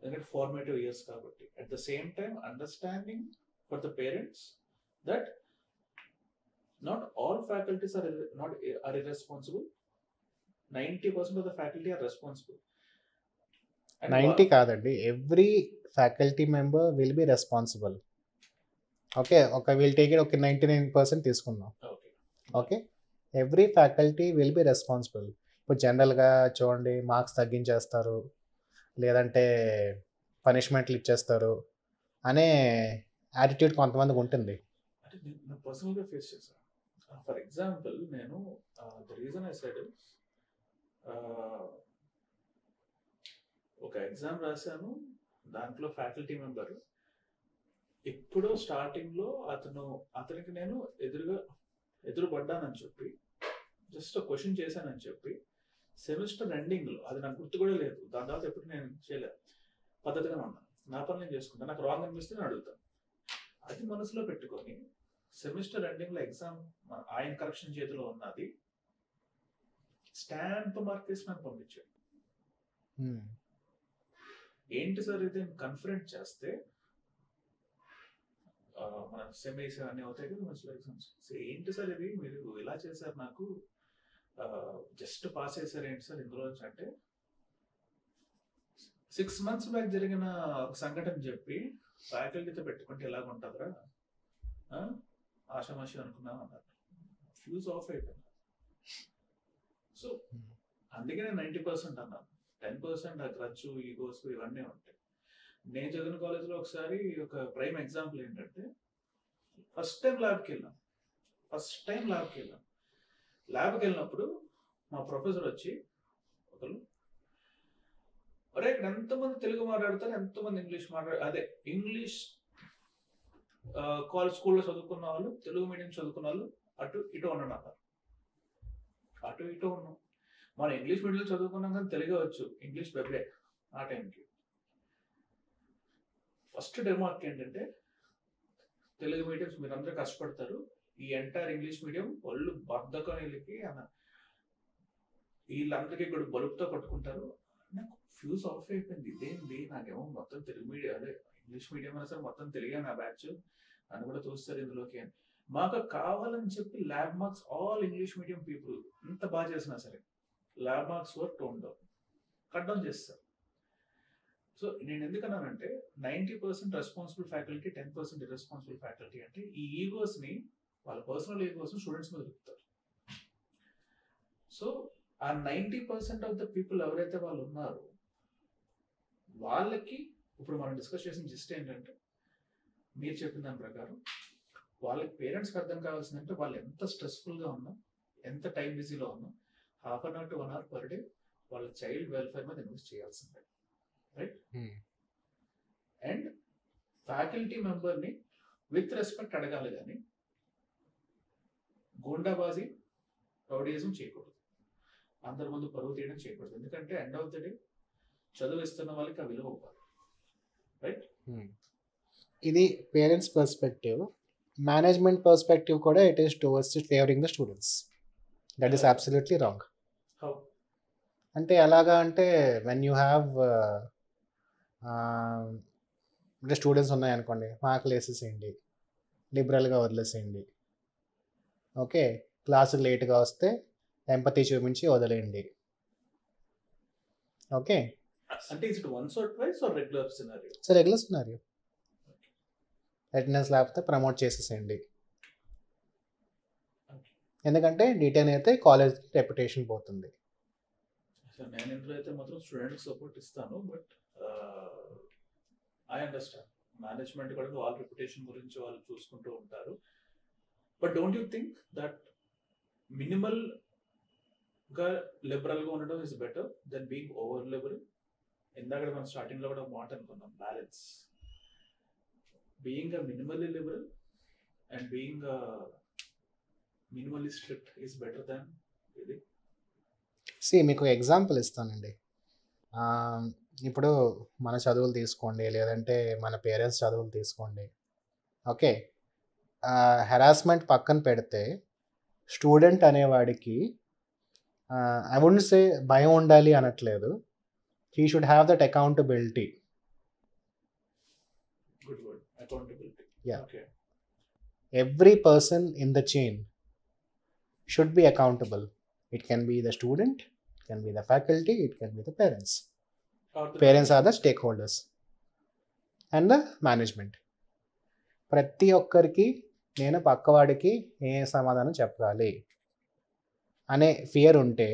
[SPEAKER 1] ఎందుకంటే ఫార్మేటివ్ ఇయర్స్ కాబట్టి. At the same time understanding for the parents that not all faculties are irresponsible. 90% of the faculty are responsible.
[SPEAKER 2] 90 కాదండి, every faculty member will be responsible. Okay, will take it, ఒక 99% తీసుకుందాం. Okay, every faculty will be responsible. ఇప్పుడు జనరల్గా చూడండి, marks తగ్గించేస్తారు, లేదంటే పనిష్మెంట్లు ఇచ్చేస్తారు అనే attitude కొంతమందికి ఉంటుంది.
[SPEAKER 1] అంటే నేను పర్సనల్గా ఫేస్ చేశాను. ఫర్ ఎగ్జాంపుల్, నేను ద రీజన్ ఐ సెడ్ ఒక ఎగ్జామ్ రాశాను, దాంట్లో ఫ్యాకల్టీ మెంబర్ ఎప్పుడో స్టార్టింగ్లో అతనికి నేను ఎదురుపడ్డానని చెప్పి, జస్ట్ క్వశ్చన్ చేశానని చెప్పి, సెమిస్టర్ ఎండింగ్లో, అది నాకు గుర్తు కూడా లేదు, దాని తర్వాత ఎప్పుడు నేను చేయలేదు, పద్ధతిగా ఉన్నాను, నా పని నేను చేసుకుంటాను, నాకు రాంగ్ అనిపిస్తే నేను అడుగుతాను. అది మనసులో పెట్టుకొని సెమిస్టర్ ఎండింగ్లో ఎగ్జామ్ ఆయన కరెక్షన్ చేతిలో ఉన్నది, స్టాంప్ మార్క్ వేసి నాకు పంపించాడు. ఏంటి సార్ ఇది కన్ఫరెంట్ చేస్తే మన సెమీస్ అన్నీ అవుతాయి కదా మంచి ఎగ్జామ్స్. ఏంటి సార్ ఇది మీరు ఇలా చేశారు, నాకు జస్ట్ పాస్ చేశారు ఏంటి సార్ ఇందులో అంటే 6 months బ్యాక్ జరిగిన ఒక సంఘటన చెప్పి ఫ్యాకల్టీతో పెట్టుకుంటే ఎలాగుంటుందిరా, ఆషామాషి అనుకున్నాం అన్నారు. ఫ్యూజ్ ఆఫ్ అయిపోయింది. సో అందుకే నేను 90% అన్నాను. 10% ఆ గ్రచ్చు, ఈగోస్ ఇవన్నీ ఉంటాయి. నేను చదివిన కాలేజ్లో ఒకసారి ఒక ప్రైమ్ ఎగ్జాంపుల్ ఏంటంటే, ఫస్ట్ టైం ల్యాబ్కి వెళ్ళినప్పుడు మా ప్రొఫెసర్ వచ్చి ఒకరు, అరే ఇక్కడ ఎంతమంది తెలుగు మాట్లాడతారు, ఎంతమంది ఇంగ్లీష్ అదే ఇంగ్లీష్ కాలేజ్ స్కూల్లో చదువుకున్న వాళ్ళు, తెలుగు మీడియం చదువుకున్న వాళ్ళు అటు ఇటు ఉన్నాం. మనం ఇంగ్లీష్ మీడియంలో చదువుకున్నాం కానీ తెలుగే వచ్చు, ఇంగ్లీష్ బెబ్బే ఆ టైంకి. ఫస్ట్ రిమార్క్ ఏంటంటే తెలుగు మీడియంస్ మీరు అందరూ కష్టపడతారు, ఈ ఎంటైర్ ఇంగ్లీష్ మీడియం వాళ్ళు బద్ధకం వీళ్ళందరికీ కూడా బలుపుతో పట్టుకుంటారు. నాకు ఫ్యూజ్ ఆఫ్ అయిపోయింది, ఇదేంటి నాకేమో మొత్తం తెలుగు మీడియం అదే ఇంగ్లీష్ మీడియం అయినా సరే మొత్తం తెలుగే నా బ్యాచ్ అని కూడా చూస్తారు ఇందులోకి అని. మాకు కావాలని చెప్పి lab marks all English medium people ఇంత బాగా చేసినా సరే ల్యాబ్ మార్క్స్ వర్ టోన్ డౌన్, కట్ డౌన్ చేస్తారు. సో నేను ఎందుకన్నానంటే 90% రెస్పాన్సిబుల్ ఫ్యాకల్టీ, 10% ఇర్రెస్పాన్సిబుల్ ఫ్యాకల్టీ అంటే ఈ ఈగోస్ని, వాళ్ళ పర్సనల్ ఈగోస్ని స్టూడెంట్స్ మీద చెప్తారు. సో ఆ 90% ఆఫ్ ద పీపుల్ ఎవరైతే వాళ్ళు ఉన్నారో వాళ్ళకి ఇప్పుడు మనం డిస్కస్ చేసిన జిస్ట్ ఏంటంటే మీరు చెప్పిన దాని ప్రకారం వాళ్ళకి పేరెంట్స్కి అర్థం కావాల్సిందంటే వాళ్ళు ఎంత స్ట్రెస్ఫుల్గా ఉన్నా, ఎంత టైం బిజీలో ఉన్నా, half an hour to 1 hour per day వాళ్ళ చైల్డ్ వెల్ఫేర్ మీద ఇన్వెస్ట్ చేయాల్సిందే, రైట్? అండ్ ఫ్యాకల్టీ మెంబర్ని విత్ రెస్పెక్ట్ అడగాలి కానీ గూండాబాజీ, రౌడీయిజం చేయకూడదు, అందరి ముందు పరువు తీయడం చేయకూడదు. ఎందుకంటే ఎండ్ ఆఫ్ ద డే చదివిస్తున్న వాళ్ళకి ఆ విలువ ఇవ్వాలి, రైట్?
[SPEAKER 2] ఇది పేరెంట్స్ పర్స్పెక్టివ్. మేనేజ్మెంట్ పర్స్పెక్టివ్ కూడా it is towards favouring the students. That is absolutely wrong.
[SPEAKER 1] How
[SPEAKER 2] అంటే ఎలాగా అంటే వెన్ యూ హ్యావ్ అంటే స్టూడెంట్స్ ఉన్నాయనుకోండి, మార్కులు వేసేసేయండి, లిబరల్గా వదిలేసేయండి. ఓకే, క్లాసుకు లేట్గా వస్తే ఎంపతి చూపించి వదిలేయండి. ఓకే,
[SPEAKER 1] అంటే is it once or twice or regular scenario?
[SPEAKER 2] So regular scenario. Attendance లేకపోతే ప్రమోట్ చేసేసేయండి. ఎందుకంటే డీటెయిన్ అయితే కాలేజ్ రెప్యుటేషన్ పోతుంది.
[SPEAKER 1] నేను ఇందులో అయితే మాత్రం స్టూడెంట్కి సపోర్ట్ ఇస్తాను, బట్ ఐ అండర్స్టాండ్ మేనేజ్మెంట్ కూడా వాళ్ళ రెప్యుటేషన్ గురించి వాళ్ళు చూసుకుంటూ ఉంటారు. But don't you think that మినిమల్గా లిబరల్గా ఉండడం is better than being over liberal? ఇందాక మనం స్టార్టింగ్లో కూడా మాట అనుకున్నాం, balance. Being a minimally liberal and being a minimally strict is better than ఇది.
[SPEAKER 2] మీకు ఎగ్జాంపుల్ ఇస్తానండి. ఇప్పుడు మన చదువులు తీసుకోండి, లేదంటే మన పేరెంట్స్ చదువులు తీసుకోండి. ఓకే, హెరాస్మెంట్ పక్కన పెడితే స్టూడెంట్ అనేవాడికి ఐ వుడ్ సే భయం ఉండాలి అనట్లేదు. He should have that accountability.
[SPEAKER 1] Good word, accountability.
[SPEAKER 2] Yeah.
[SPEAKER 1] Okay.
[SPEAKER 2] Every person in the chain should be accountable. It can be the student, it can be the faculty, it can be the parents. Parents are the stakeholders and the management. ప్రతి ఒక్కరికి నేను పక్కవాడికి ఏ సమాధానం చెప్పాలి అనే fear ఉంటే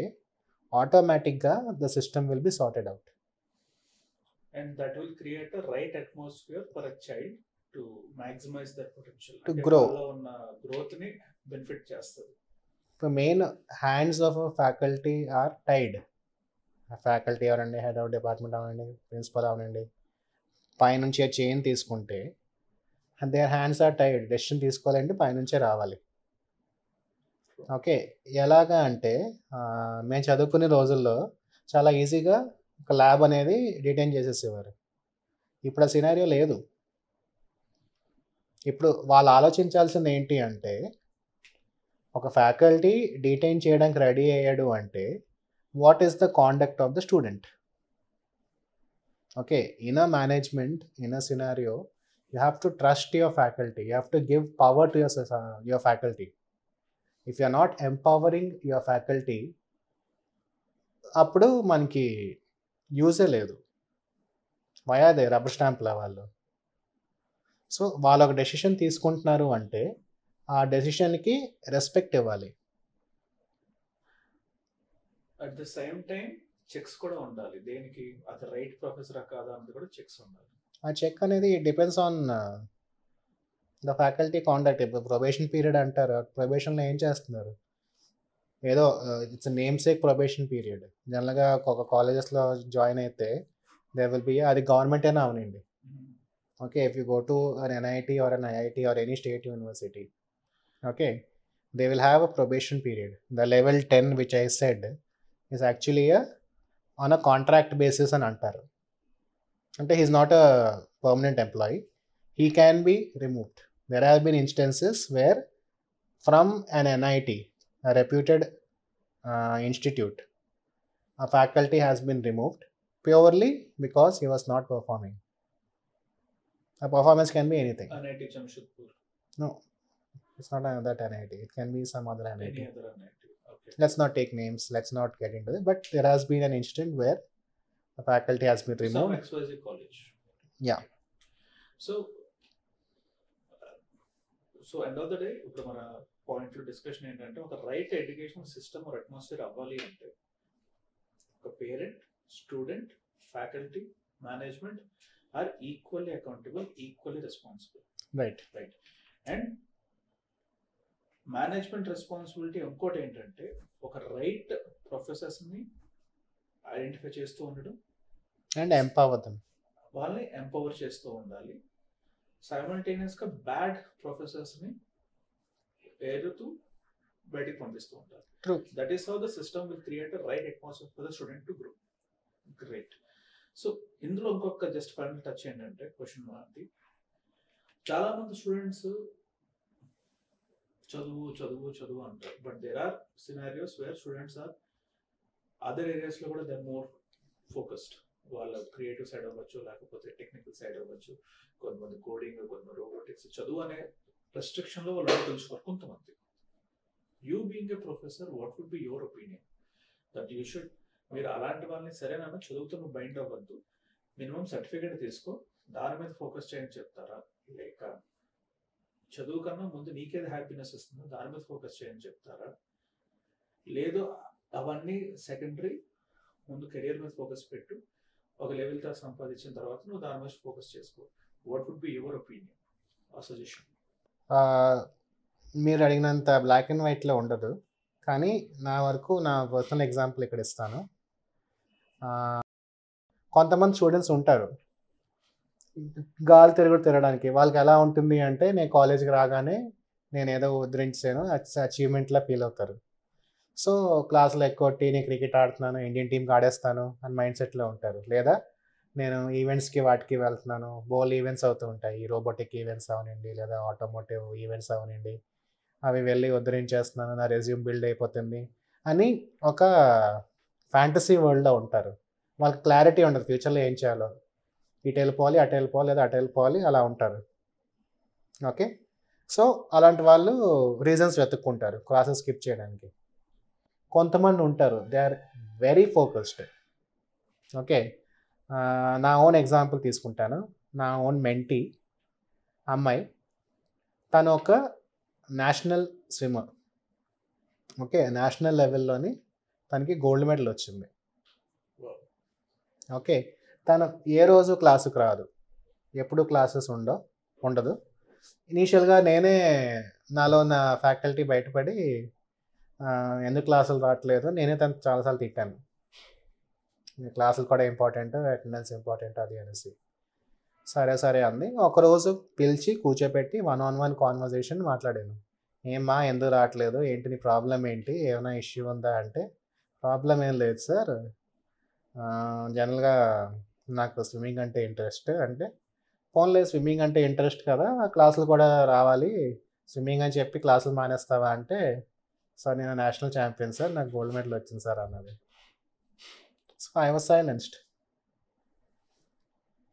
[SPEAKER 2] ఆటోమేటిక్గా the system will be sorted out.
[SPEAKER 1] And that will create a right atmosphere for a child to maximize their potential.
[SPEAKER 2] To grow.
[SPEAKER 1] Growth ni benefit చేస్తుంది.
[SPEAKER 2] The main hands of a faculty are tied. Faculty అవనండి, head of department అవనండి, principal అవనండి, పైనుంచి ఆ chain తీసుకుంటే their hands are tied. Decision తీసుకోవాలంటే పైనుంచే రావాలి. ఓకే, ఎలాగా అంటే మేము చదువుకునే రోజుల్లో చాలా ఈజీగా ఒక ల్యాబ్ అనేది డిటైన్ చేసేసేవారు. ఇప్పుడు ఆ సినారియో లేదు. ఇప్పుడు వాళ్ళు ఆలోచించాల్సింది ఏంటి అంటే, ఒక ఫ్యాకల్టీ డిటైన్ చేయడానికి రెడీ అయ్యాడు అంటే what is the conduct of the student? Okay, in a management, in a scenario, you have to trust your faculty, you have to give power to your faculty. If you are not empowering your faculty, అప్పుడు మనకి యూజే లేదు. వయాదే rubber స్టాంప్ల వాళ్ళు. So వాళ్ళు ఒక decision తీసుకుంటున్నారు అంటే ఆ డెసిషన్కి respect ఇవ్వాలి.
[SPEAKER 1] At the same time checks కూడా ఉండాలి. దేనికి? అది రైట్ ప్రొఫెసరా కాదా అన్నది కూడా చెక్స్ ఉండాలి.
[SPEAKER 2] ఆ చెక్ అనేది depends on the faculty conduct. ఇప్పుడు ప్రొబేషన్ పీరియడ్ అంటారు, ప్రొబేషన్లో ఏం చేస్తున్నారు? ఏదో it's name sake probation period. జనరల్గా ఒక కాలేజెస్లో జాయిన్ అయితే దే విల్ బి, అది గవర్నమెంట్ అయినా అవనండి. Okay, if you go to an NIT or an IIT or any state university, okay, they will have a probation period. The level 10 which I said is actually on a contract basis అని అంటారు. అంటే he is not a permanent employee. He can be removed. There have been instances where from an NIT, a reputed institute, a faculty has been removed purely because he was not performing. A performance can be anything.
[SPEAKER 1] NIT Jamshedpur,
[SPEAKER 2] No, it's not that NIT. It can be some other NIT.
[SPEAKER 1] any other NIT. Okay.
[SPEAKER 2] Let's not take names. Let's not get into it. But there has been an incident where the faculty has been
[SPEAKER 1] Some
[SPEAKER 2] removed.
[SPEAKER 1] XYZ college.
[SPEAKER 2] Yeah.
[SPEAKER 1] So end of the day, ఇప్పుడు మన point discussion ఏంటంటే ఒక right education system or atmosphere అవ్వాలి అంటే ఒక parent, student, faculty, management are equally accountable, equally responsible.
[SPEAKER 2] Right.
[SPEAKER 1] And management responsibility ఇంకోటి ఏంటంటే ఒక రైట్ ప్రొఫెసర్స్ని ఐడెంటిఫై చేస్తూ ఉండడం,
[SPEAKER 2] And empower them.
[SPEAKER 1] వాళ్ళని ఎంపవర్ చేస్తూ ఉండాలి. సైమల్టేనియస్గా బ్యాడ్ ప్రొఫెసర్స్ని ఏరుతూ బయటికి పంపిస్తూ ఉంటారు.
[SPEAKER 2] True.
[SPEAKER 1] That is how the system will create right atmosphere for the student to grow. Great. So ఇందులో ఇంకొక జస్ట్ ఫైనల్ టచ్ ఏంటంటే క్వశ్చన్ మనది, చాలా మంది స్టూడెంట్స్ చదువు చదువు చదువు అంటారు. But there are scenarios where students are other ఏరియాస్లో కూడా దే మోర్ ఫోకస్డ్. వాళ్ళ క్రియేటివ్ సైడ్ అవ్వచ్చు, లేకపోతే టెక్నికల్ సైడ్ అవ్వచ్చు, కొంతమంది కోడింగ్, కొంతమంది రోబోటిక్స్. చదువు అనే రెస్ట్రిక్షన్లో వాళ్ళు తెలుసుకోరు కొంతమంది. You being a professor, what would be your opinion that you should, మీరు అలాంటి వాళ్ళని సరేనన్నా చదువుతో నువ్వు బైండ్ అవ్వద్దు, మినిమం సర్టిఫికేట్ తీసుకో, దాని మీద ఫోకస్ చేయని చెప్తారా, లేక చదువు కన్నా ముందు నీకేది హ్యాపీనెస్ ఇస్తుందో దాని మీద ఫోకస్ చేయని చెప్తారా, లేదు అవన్నీ సెకండరీ, ముందు కెరియర్ మీద ఫోకస్ పెట్టు, ఒక లెవెల్ తో సంపాదించిన తర్వాత నువ్వు దాని మీద ఫోకస్ చేసుకో. What would be your opinion or suggestion?
[SPEAKER 2] మీరు అడిగినంత బ్లాక్ అండ్ వైట్లో ఉండదు, కానీ నా వరకు నా పర్సనల్ ఎగ్జాంపుల్ ఇక్కడ ఇస్తాను. కొంతమంది స్టూడెంట్స్ ఉంటారు గాలి తిరగడానికి. వాళ్ళకి ఎలా ఉంటుంది అంటే, నేను కాలేజ్కి రాగానే నేను ఏదో ఉద్ధరించాను అచీవ్మెంట్లా ఫీల్ అవుతారు. సో క్లాసులో ఎక్కువట్టి నేను క్రికెట్ ఆడుతున్నాను, ఇండియన్ టీంకి ఆడేస్తాను అని మైండ్ సెట్లో ఉంటారు. లేదా నేను ఈవెంట్స్కి వాటికి వెళ్తున్నాను, బోల్ ఈవెంట్స్ అవుతూ ఉంటాయి, రోబోటిక్ ఈవెంట్స్ అవనండి, లేదా ఆటోమోటివ్ ఈవెంట్స్ అవనండి, అవి వెళ్ళి ఉద్ధరించేస్తున్నాను, నా రెజ్యూమ్ బిల్డ్ అయిపోతుంది అని ఒక ఫ్యాంటసీ వరల్డ్లో ఉంటారు. వాళ్ళకి క్లారిటీ ఉండదు ఫ్యూచర్లో ఏం చేయాలో, ఇటు వెళ్ళిపోవాలి, అటు వెళ్ళిపోవాలి, లేదా అటు వెళ్ళిపోవాలి, అలా ఉంటారు. ఓకే, సో అలాంటి వాళ్ళు రీజన్స్ వెతుక్కుంటారు క్లాసెస్ స్కిప్ చేయడానికి. కొంతమంది ఉంటారు they are very focused. Okay, నా ఓన్ ఎగ్జాంపుల్ తీసుకుంటాను. నా ఓన్ మెంటీ అమ్మాయి, తను ఒక నేషనల్ స్విమ్మర్. ఓకే, నేషనల్ లెవెల్లోని తనకి గోల్డ్ మెడల్ వచ్చింది. ఓకే, తను ఏ రోజు క్లాసుకు రాదు, ఎప్పుడు క్లాసెస్ ఉండదు. ఇనీషియల్గా నేనే నాలో నా ఫ్యాకల్టీ బయటపడి ఎందుకు క్లాసులు రావట్లేదు, నేనే తనకు చాలాసార్లు తిట్టాను. క్లాసులు కూడా ఇంపార్టెంట్, అటెండెన్స్ ఇంపార్టెంట్ అది అనేసి. సరే అంది. ఒకరోజు పిలిచి కూర్చోపెట్టి 1-on-1 కాన్వర్జేషన్ మాట్లాడాను. ఏమ్మా ఎందుకు రావట్లేదు, ఏంటి నీ ప్రాబ్లం ఏంటి, ఏమైనా ఇష్యూ ఉందా అంటే, ప్రాబ్లం ఏం లేదు సార్, జనరల్గా నాకు స్విమ్మింగ్ అంటే ఇంట్రెస్ట్. అంటే ఫోన్లే స్విమ్మింగ్ అంటే ఇంట్రెస్ట్ కదా, క్లాసులు కూడా రావాలి, స్విమ్మింగ్ అని చెప్పి క్లాసులు మానేస్తావా అంటే, సార్ నేను నేషనల్ ఛాంపియన్ సార్, నాకు గోల్డ్ మెడల్ వచ్చింది సార్ అన్నది. So I was silenced.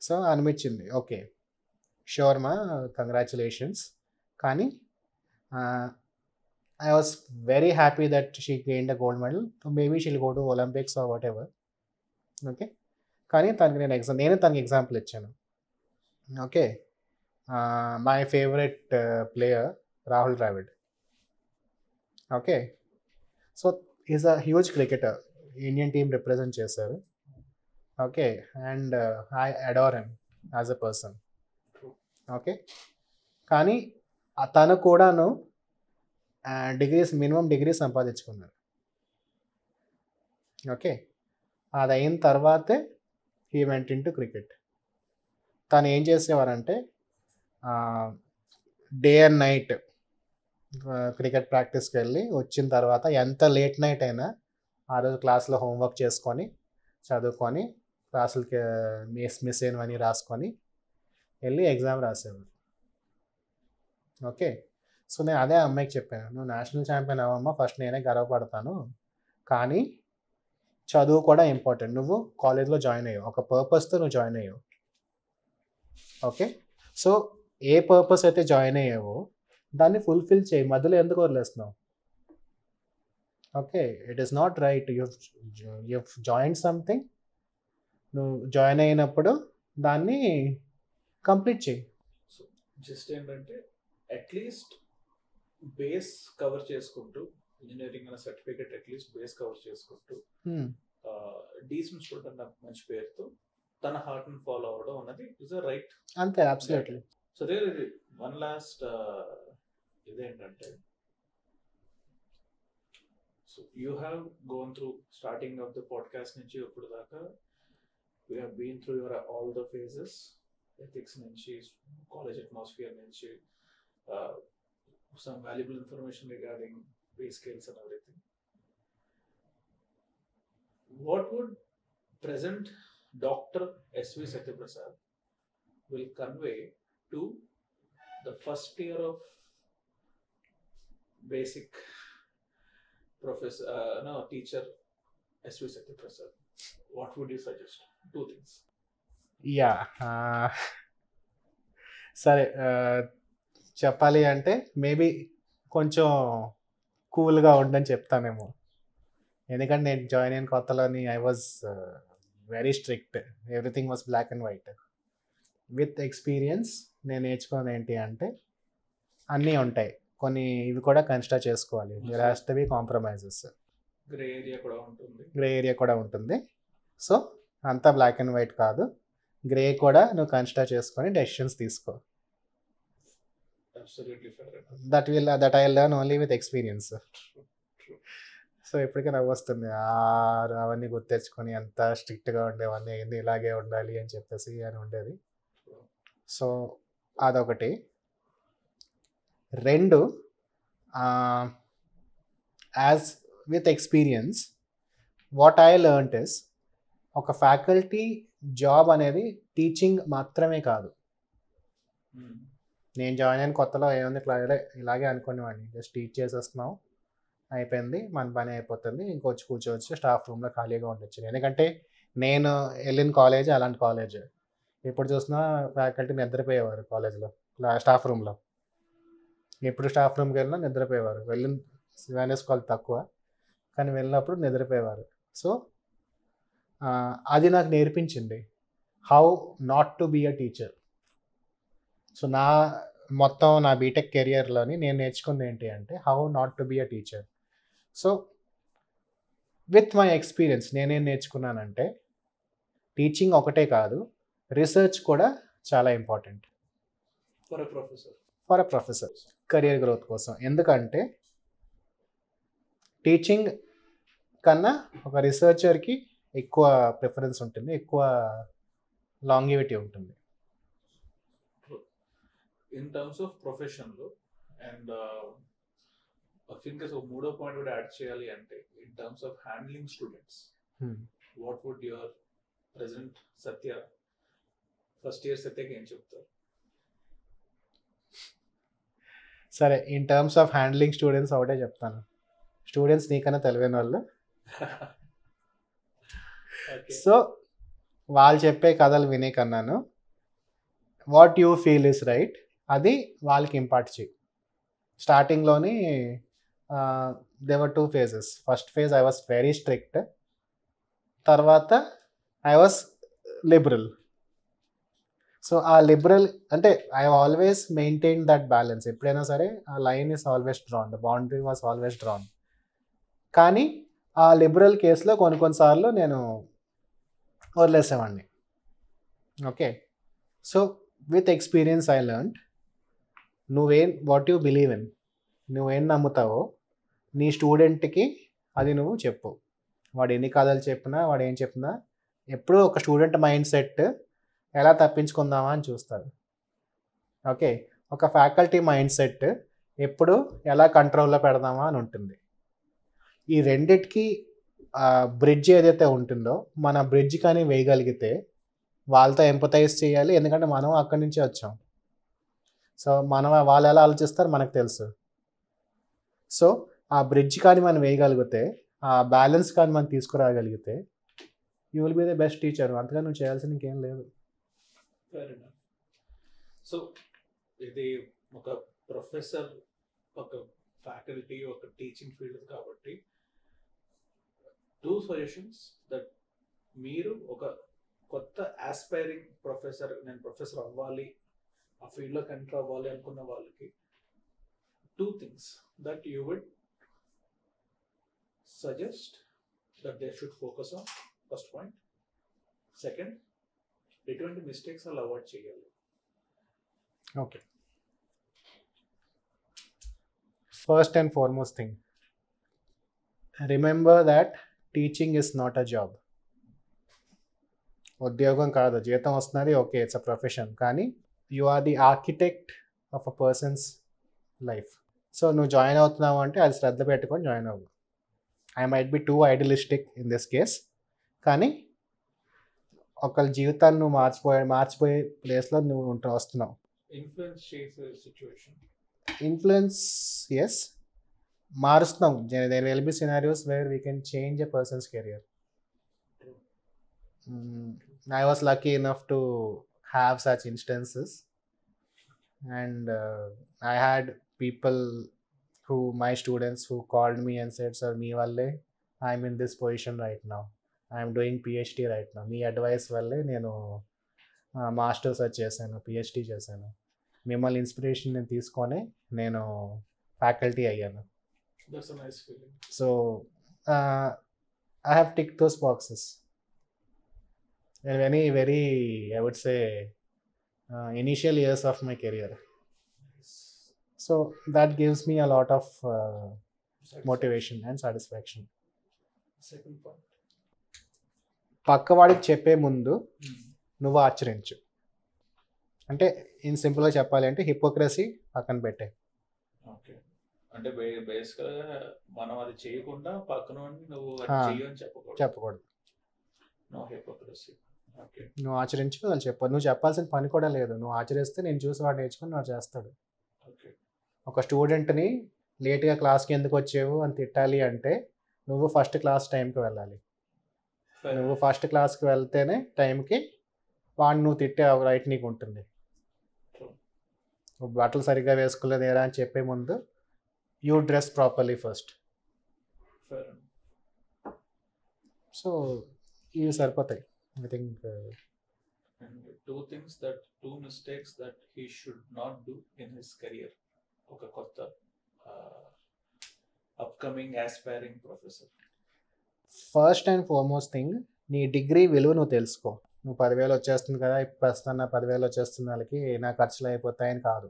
[SPEAKER 2] So అనిపించింది, ఓకే షూర్ మా, కంగ్రాచులేషన్స్. కానీ I was very happy that she gained a gold medal. Maybe she'll go to Olympics or whatever. Okay, కానీ తనకి నేనే తనకి ఎగ్జాంపుల్ ఇచ్చాను. Okay, my favourite player Rahul Dravid. Okay, so is a huge cricketer, Indian team represent చేశారు. Okay, and I adore him as a person. Okay, కానీ తను కూడాను minimum degree సంపాదించుకున్నాడు. ఓకే, అది అయిన తర్వాతే he went in to cricket. తను ఏం చేసేవారంటే డే అండ్ నైట్ క్రికెట్ ప్రాక్టీస్కి వెళ్ళి వచ్చిన తర్వాత ఎంత లేట్ నైట్ అయినా ఆ రోజు క్లాస్లో హోంవర్క్ చేసుకొని చదువుకొని క్లాసులకి మిస్ అయినవన్నీ రాసుకొని వెళ్ళి ఎగ్జామ్ రాసేవారు. ఓకే, సో నేను అదే అమ్మాయికి చెప్పాను, నువ్వు నేషనల్ ఛాంపియన్ అవ్వమ్మా, ఫస్ట్ నేనే గర్వపడతాను, కానీ చదువు కూడా ఇంపార్టెంట్. నువ్వు కాలేజ్లో జాయిన్ అయ్యావు, ఒక పర్పస్తో నువ్వు జాయిన్ అయ్యావు. ఓకే, సో ఏ పర్పస్ అయితే జాయిన్ అయ్యావో దాన్ని ఫుల్ఫిల్ చేయి, మధ్యలో ఎందుకు వదిలేస్తున్నావు? Okay, it is not right. You join something, నువ్వు జాయిన్ అయినప్పుడు దాన్ని కంప్లీట్ చేయి.
[SPEAKER 1] సో జస్ట్ ఏంటంటే అట్లీస్ట్ బేస్ కవర్ చేసుకుంటూ, ఇంజనీరింగ్ అనే సర్టిఫికేట్ అట్లీస్ట్ బేస్ కవర్ చేసుకుంటూ, డీసెంట్ స్టూడెంట్ అన్న మంచి పేరుతో తన హార్ట్ ని ఫాలో అవడం అన్నది ఇస్ అ రైట్.
[SPEAKER 2] అంతే, absolutely.
[SPEAKER 1] So there one last ఇదేంటంటే, so you have gonna through starting of the podcast నుంచి ఇప్పుడు దాకా you have been through your all the phases, ethics నుంచి, కాలేజ్ అట్మాస్ఫియర్ నుంచి, some valuable information regarding pay scales and everything. What would present Dr. S.V. Satyaprasad will convey to the first year of basic teacher S.V. Satyaprasad? What would you suggest? Two things.
[SPEAKER 2] Yeah, సరే, చెప్పాలి అంటే maybe కొంచెం కూల్గా ఉండని చెప్తానేమో, ఎందుకంటే నేను join అయిన కొత్తలోని I was very strict, everything was black and white. With experience నేను నేర్చుకున్నది ఏంటి అంటే అన్నీ ఉంటాయి, కొన్ని ఇవి కూడా కన్సిడర్ చేసుకోవాలి, there has to be compromises,
[SPEAKER 1] grey area
[SPEAKER 2] కూడా ఉంటుంది. సో అంతా బ్లాక్ అండ్ వైట్ కాదు, గ్రే కూడా నువ్వు కన్సిడర్ చేసుకొని డెసిషన్స్ తీసుకో.
[SPEAKER 1] Absolutely fair enough.
[SPEAKER 2] That I'll learn only with experience.
[SPEAKER 1] True.
[SPEAKER 2] So ఎప్పటికీ నవ్వు వస్తుంది, అవన్నీ గుర్తెచ్చుకొని ఎంత స్ట్రిక్ట్గా ఉండేవన్నీ, ఏంది ఇలాగే ఉండాలి అని చెప్పేసి అని ఉండేది. సో అదొకటి. రెండు, as with experience what I learnt is, ఒక ఫ్యాకల్టీ జాబ్ అనేది టీచింగ్ మాత్రమే కాదు. నేను జాయిన్ అయిన కొత్తలో ఏముంది, ఇలాగే అనుకునేవాడిని, జస్ట్ టీచ్ చేసేస్తున్నాం, అయిపోయింది, మన పని అయిపోతుంది, ఇంకొచ్చి కూర్చోవచ్చు, స్టాఫ్ రూమ్లో ఖాళీగా ఉండొచ్చు. ఎందుకంటే నేను వెళ్ళిన కాలేజ్ అలాంటి కాలేజ్. ఎప్పుడు చూసినా ఫ్యాకల్టీ నిద్రపోయేవారు కాలేజ్లో, స్టాఫ్ రూమ్లో. ఎప్పుడు స్టాఫ్ రూమ్కి వెళ్ళినా నిద్రపోయేవారు. వెళ్ళిన అవేర్నెస్ కాల్ తక్కువ, కానీ వెళ్ళినప్పుడు నిద్రపోయేవారు. సో అది నాకు నేర్పించింది how not to be a teacher. So నా బీటెక్ కెరియర్లోని నేను నేర్చుకుంది ఏంటి అంటే how not to be a teacher. So with my experience నేనేం నేర్చుకున్నానంటే, టీచింగ్ ఒకటే కాదు, రీసెర్చ్ కూడా చాలా important for a professor career growth కోసం. ఎందుకంటే టీచింగ్ కన్నా ఒక రీసెర్చర్కి ఎక్కువ ప్రిఫరెన్స్ ఉంటుంది, ఎక్కువ లాంగివిటీ ఉంటుంది.
[SPEAKER 1] ఇన్ టర్మ్స్ ఆఫ్ ప్రొఫెషన్లో అండ్ మూడో పాయింట్ కూడా యాడ్ చేయాలి అంటే, in terms of handling students, what would your present Satya, first year సత్యకి ఏం చెప్తారు?
[SPEAKER 2] సరే, in terms of handling students ఒకటే చెప్తాను, స్టూడెంట్స్ నీకన్నా తెలివైన వాళ్ళు. సో వాళ్ళు చెప్పే కథలు వినే కన్నాను what you feel is right అది వాళ్ళకి ఇంపార్ట్ చేయి. స్టార్టింగ్లోని there were 2 phases. First phase I was very strict, తర్వాత ఐ వాస్ లిబరల్. సో ఆ లిబరల్ అంటే I always maintain that balance. ఎప్పుడైనా సరే ఆ line is always drawn, the boundary was always drawn. కానీ ఆ లిబరల్ కేసులో కొన్నిసార్లు నేను వదిలేసేవాడిని. Okay, so with experience I learned, what you believe in, నువ్వేం నమ్ముతావో నీ స్టూడెంట్కి అది నువ్వు చెప్పు. వాడు ఎన్ని కథలు చెప్పినా, వాడు ఏం చెప్పినా, ఎప్పుడూ ఒక స్టూడెంట్ మైండ్ సెట్ ఎలా తప్పించుకుందామా అని చూస్తారు. ఓకే, ఒక ఫ్యాకల్టీ మైండ్ సెట్ ఎప్పుడు ఎలా కంట్రోల్లో పెడదామా అని ఉంటుంది. ఈ రెండిటికి ఆ బ్రిడ్జ్ ఏదైతే ఉంటుందో మన బ్రిడ్జ్ కానీ వేయగలిగితే వాళ్ళతో ఎంపథైజ్ చేయాలి, ఎందుకంటే మనం అక్కడి నుంచే వచ్చాం. సో మనం వాళ్ళు ఎలా ఆలోచిస్తారు మనకు తెలుసు. సో ఆ బ్రిడ్జ్ కానీ మనం వేయగలిగితే, ఆ బ్యాలెన్స్ కానీ మనం తీసుకురాగలిగితే you will be the best teacher. అంతగా నువ్వు చేయాల్సింది ఇంకేం లేదు.
[SPEAKER 1] Fair enough. సో ఇది ఒక ప్రొఫెసర్, ఒక ఫ్యాకల్టీ, ఒక టీచింగ్ ఫీల్డ్ కాబట్టి 2 సజెషన్స్ దట్ మీరు ఒక కొత్త ఆస్పైరింగ్ ప్రొఫెసర్, నేను ప్రొఫెసర్ అవ్వాలి, ఆ ఫీల్డ్లోకి ఎంటర్ అవ్వాలి అనుకున్న వాళ్ళకి 2 things that you would suggest that they should focus on. First point. Second, ఎటువంటి మిస్టేక్స్ అలా అవాయిడ్ చేయాలి.
[SPEAKER 2] Okay, first and foremost thing, remember that teaching is not a job. ఉద్యోగం కాదు, జీతం వస్తున్నది, ఓకే, ఇట్స్ అ ప్రొఫెషన్, కానీ you are the architect of a person's life. So నువ్వు join అవుతున్నావు అంటే అది శ్రద్ధ పెట్టుకొని జాయిన్ అవ్వు. I might be too idealistic in this case, కానీ ఒకళ్ళ జీవితాన్ని నువ్వు మార్చిపోయే ప్లేస్లో నువ్వు వస్తున్నావు.
[SPEAKER 1] ఇన్ఫ్లుయెన్స్ చేసే సిచ్యువేషన్,
[SPEAKER 2] ఇన్ఫ్లుయెన్స్, ఎస్, మారుస్తున్నాం. There will be scenarios where we can change a person's career. I was lucky enough to have such instances, and I had people my students who called me and said, sir, me valle I'm in this position right now, I'm doing PhD right now, me advice వల్లే నేను masters చేశాను, PhD చేశాను, మిమ్మల్ని inspiration నేను తీసుకొని నేను faculty అయ్యాను.
[SPEAKER 1] That's a nice feeling.
[SPEAKER 2] So I have ticked those boxes in very I would say initial years of my career. So that gives me a lot of motivation and satisfaction.
[SPEAKER 1] Second point,
[SPEAKER 2] పక్కవాడికి చెప్పే ముందు నువ్వు ఆచరించు. అంటే in సింపుల్గా చెప్పాలి అంటే hypocrisy పక్కన పెట్టే.
[SPEAKER 1] ఓకే, అంటే బేసికల్గా మనం అది చేయకుండా పక్కన నువ్వు చెయ్యని
[SPEAKER 2] చెప్పకూడదు.
[SPEAKER 1] No hypocrisy. ఓకే,
[SPEAKER 2] నువ్వు ఆచరించు, వాళ్ళు చెప్పదు. నువ్వు చెప్పాల్సిన పని కూడా లేదు. నువ్వు ఆచరిస్తే నేను చూసి వాడు నేర్చుకుని వాడు చేస్తాడు.
[SPEAKER 1] ఓకే,
[SPEAKER 2] ఒక స్టూడెంట్ని లేట్గా క్లాస్కి ఎందుకు వచ్చేవు అని తిట్టాలి అంటే నువ్వు ఫస్ట్ క్లాస్ టైంకి వెళ్ళాలి. నువ్వు ఫస్ట్ క్లాస్కి వెళ్తేనే టైంకి వాడిని నువ్వు తిట్టే రైట్ నీకు ఉంటుంది. నువ్వు బట్టలు సరిగ్గా వేసుకోలేదేరా అని చెప్పే ముందు you dress properly first. So ఇవి సరిపోతాయి. I think
[SPEAKER 1] and 2 mistakes that he should not do in his career, ఒక కొత్త upcoming aspiring professor.
[SPEAKER 2] First and foremost thing, నీ డిగ్రీ విలువ నువ్వు తెలుసుకో. నువ్వు 10,000 వచ్చేస్తుంది కదా, ప్రస్తుతం నా 10,000 వచ్చేస్తున్న వాళ్ళకి నా ఖర్చులు అయిపోతాయని కాదు.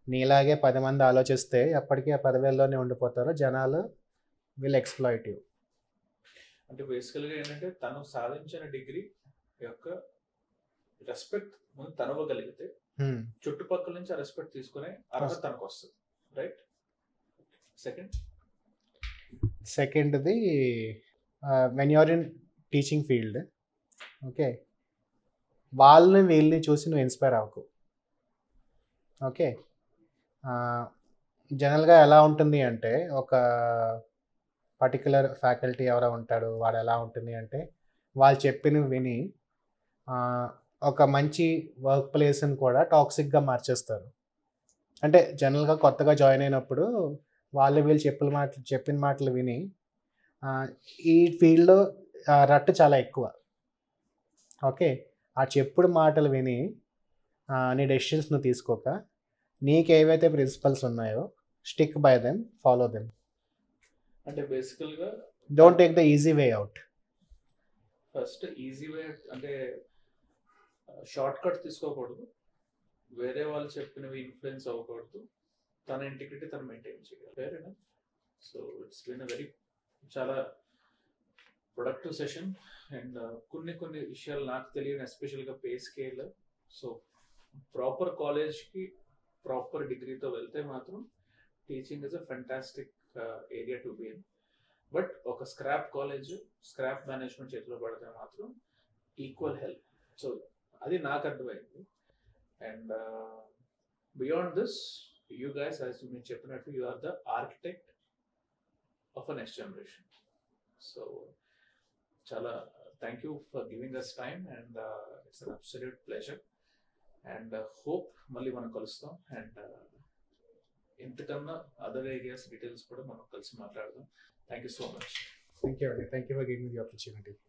[SPEAKER 2] నీలాగే 10 మంది ఆలోచిస్తే ఎప్పటికీ ఆ 10,000లోనే ఉండిపోతారు. జనాలు విల్ ఎక్స్ప్లాయిట్ యూ.
[SPEAKER 1] అంటే బేసికల్గా ఏంటంటే తను సాధించిన డిగ్రీ యొక్క రెస్పెక్ట్ ముందు తను ఇవ్వగలిగితే చుట్టుపక్కల నుంచి ఆ రెస్పెక్ట్ తీసుకునే అర్హత తనకు వస్తుంది. రైట్.
[SPEAKER 2] సెకండ్ది, when you're in teaching field, okay, వాళ్ళని వీళ్ళని చూసి నువ్వు ఇన్స్పైర్ అవ్వకు. ఓకే, జనరల్గా ఎలా ఉంటుంది అంటే ఒక పర్టికులర్ ఫ్యాకల్టీ ఎవరో ఉంటాడు, వాడు ఎలా ఉంటుంది అంటే వాళ్ళు చెప్పినవి విని ఒక మంచి వర్క్ ప్లేస్ని కూడా టాక్సిక్గా మార్చేస్తారు. అంటే జనరల్గా కొత్తగా జాయిన్ అయినప్పుడు వాళ్ళు వీళ్ళు చెప్పిన మాటలు విని ఈ ఫీల్డ్లో రట్టు చాలా ఎక్కువ. ఓకే, ఆ చెప్పుడు మాటలు విని నీ డెసిషన్స్ నువ్వు తీసుకోక నీకు ఏవైతే ప్రిన్సిపల్స్ ఉన్నాయో stick by them, follow them.
[SPEAKER 1] అంటే బేసికల్గా
[SPEAKER 2] don't take the easy way out.
[SPEAKER 1] First easy way అంటే షార్ట్ కట్ తీసుకోకూడదు, వేరే వాళ్ళు చెప్పినవి ఇన్ఫ్లుయెన్స్ అవ్వకూడదు, తన ఇంటిగ్రిటీ తను మెయింటైన్ చేయాలి. Fair enough. So it's been a very చాలా ప్రొడక్టివ్ సెషన్. అండ్ కొన్ని విషయాలు నాకు తెలియని, ఎస్పెషల్గా పే స్కేల్. సో ప్రాపర్ కాలేజ్కి ప్రాపర్ డిగ్రీతో వెళ్తే మాత్రం teaching is a fantastic area to be in. But ఒక స్క్రాప్ కాలేజ్ స్క్రాప్ మేనేజ్మెంట్ చేతిలో పడితే మాత్రం ఈక్వల్ హెల్ప్. సో అది నాకు అర్థమైంది. And beyond this, you guys as మీరు చెప్పినట్టు you are the architect of a next generation. So చాలా thank you for giving us time and it's an absolute pleasure. And hope మళ్ళీ మనం కలుస్తాం. And ఇంతకన్నా అదర్ ఏరియాస్ డీటెయిల్స్ కూడా మనం కలిసి మాట్లాడదాం. Thank you so much.
[SPEAKER 2] Thank you అండి. Thank you for giving the opportunity.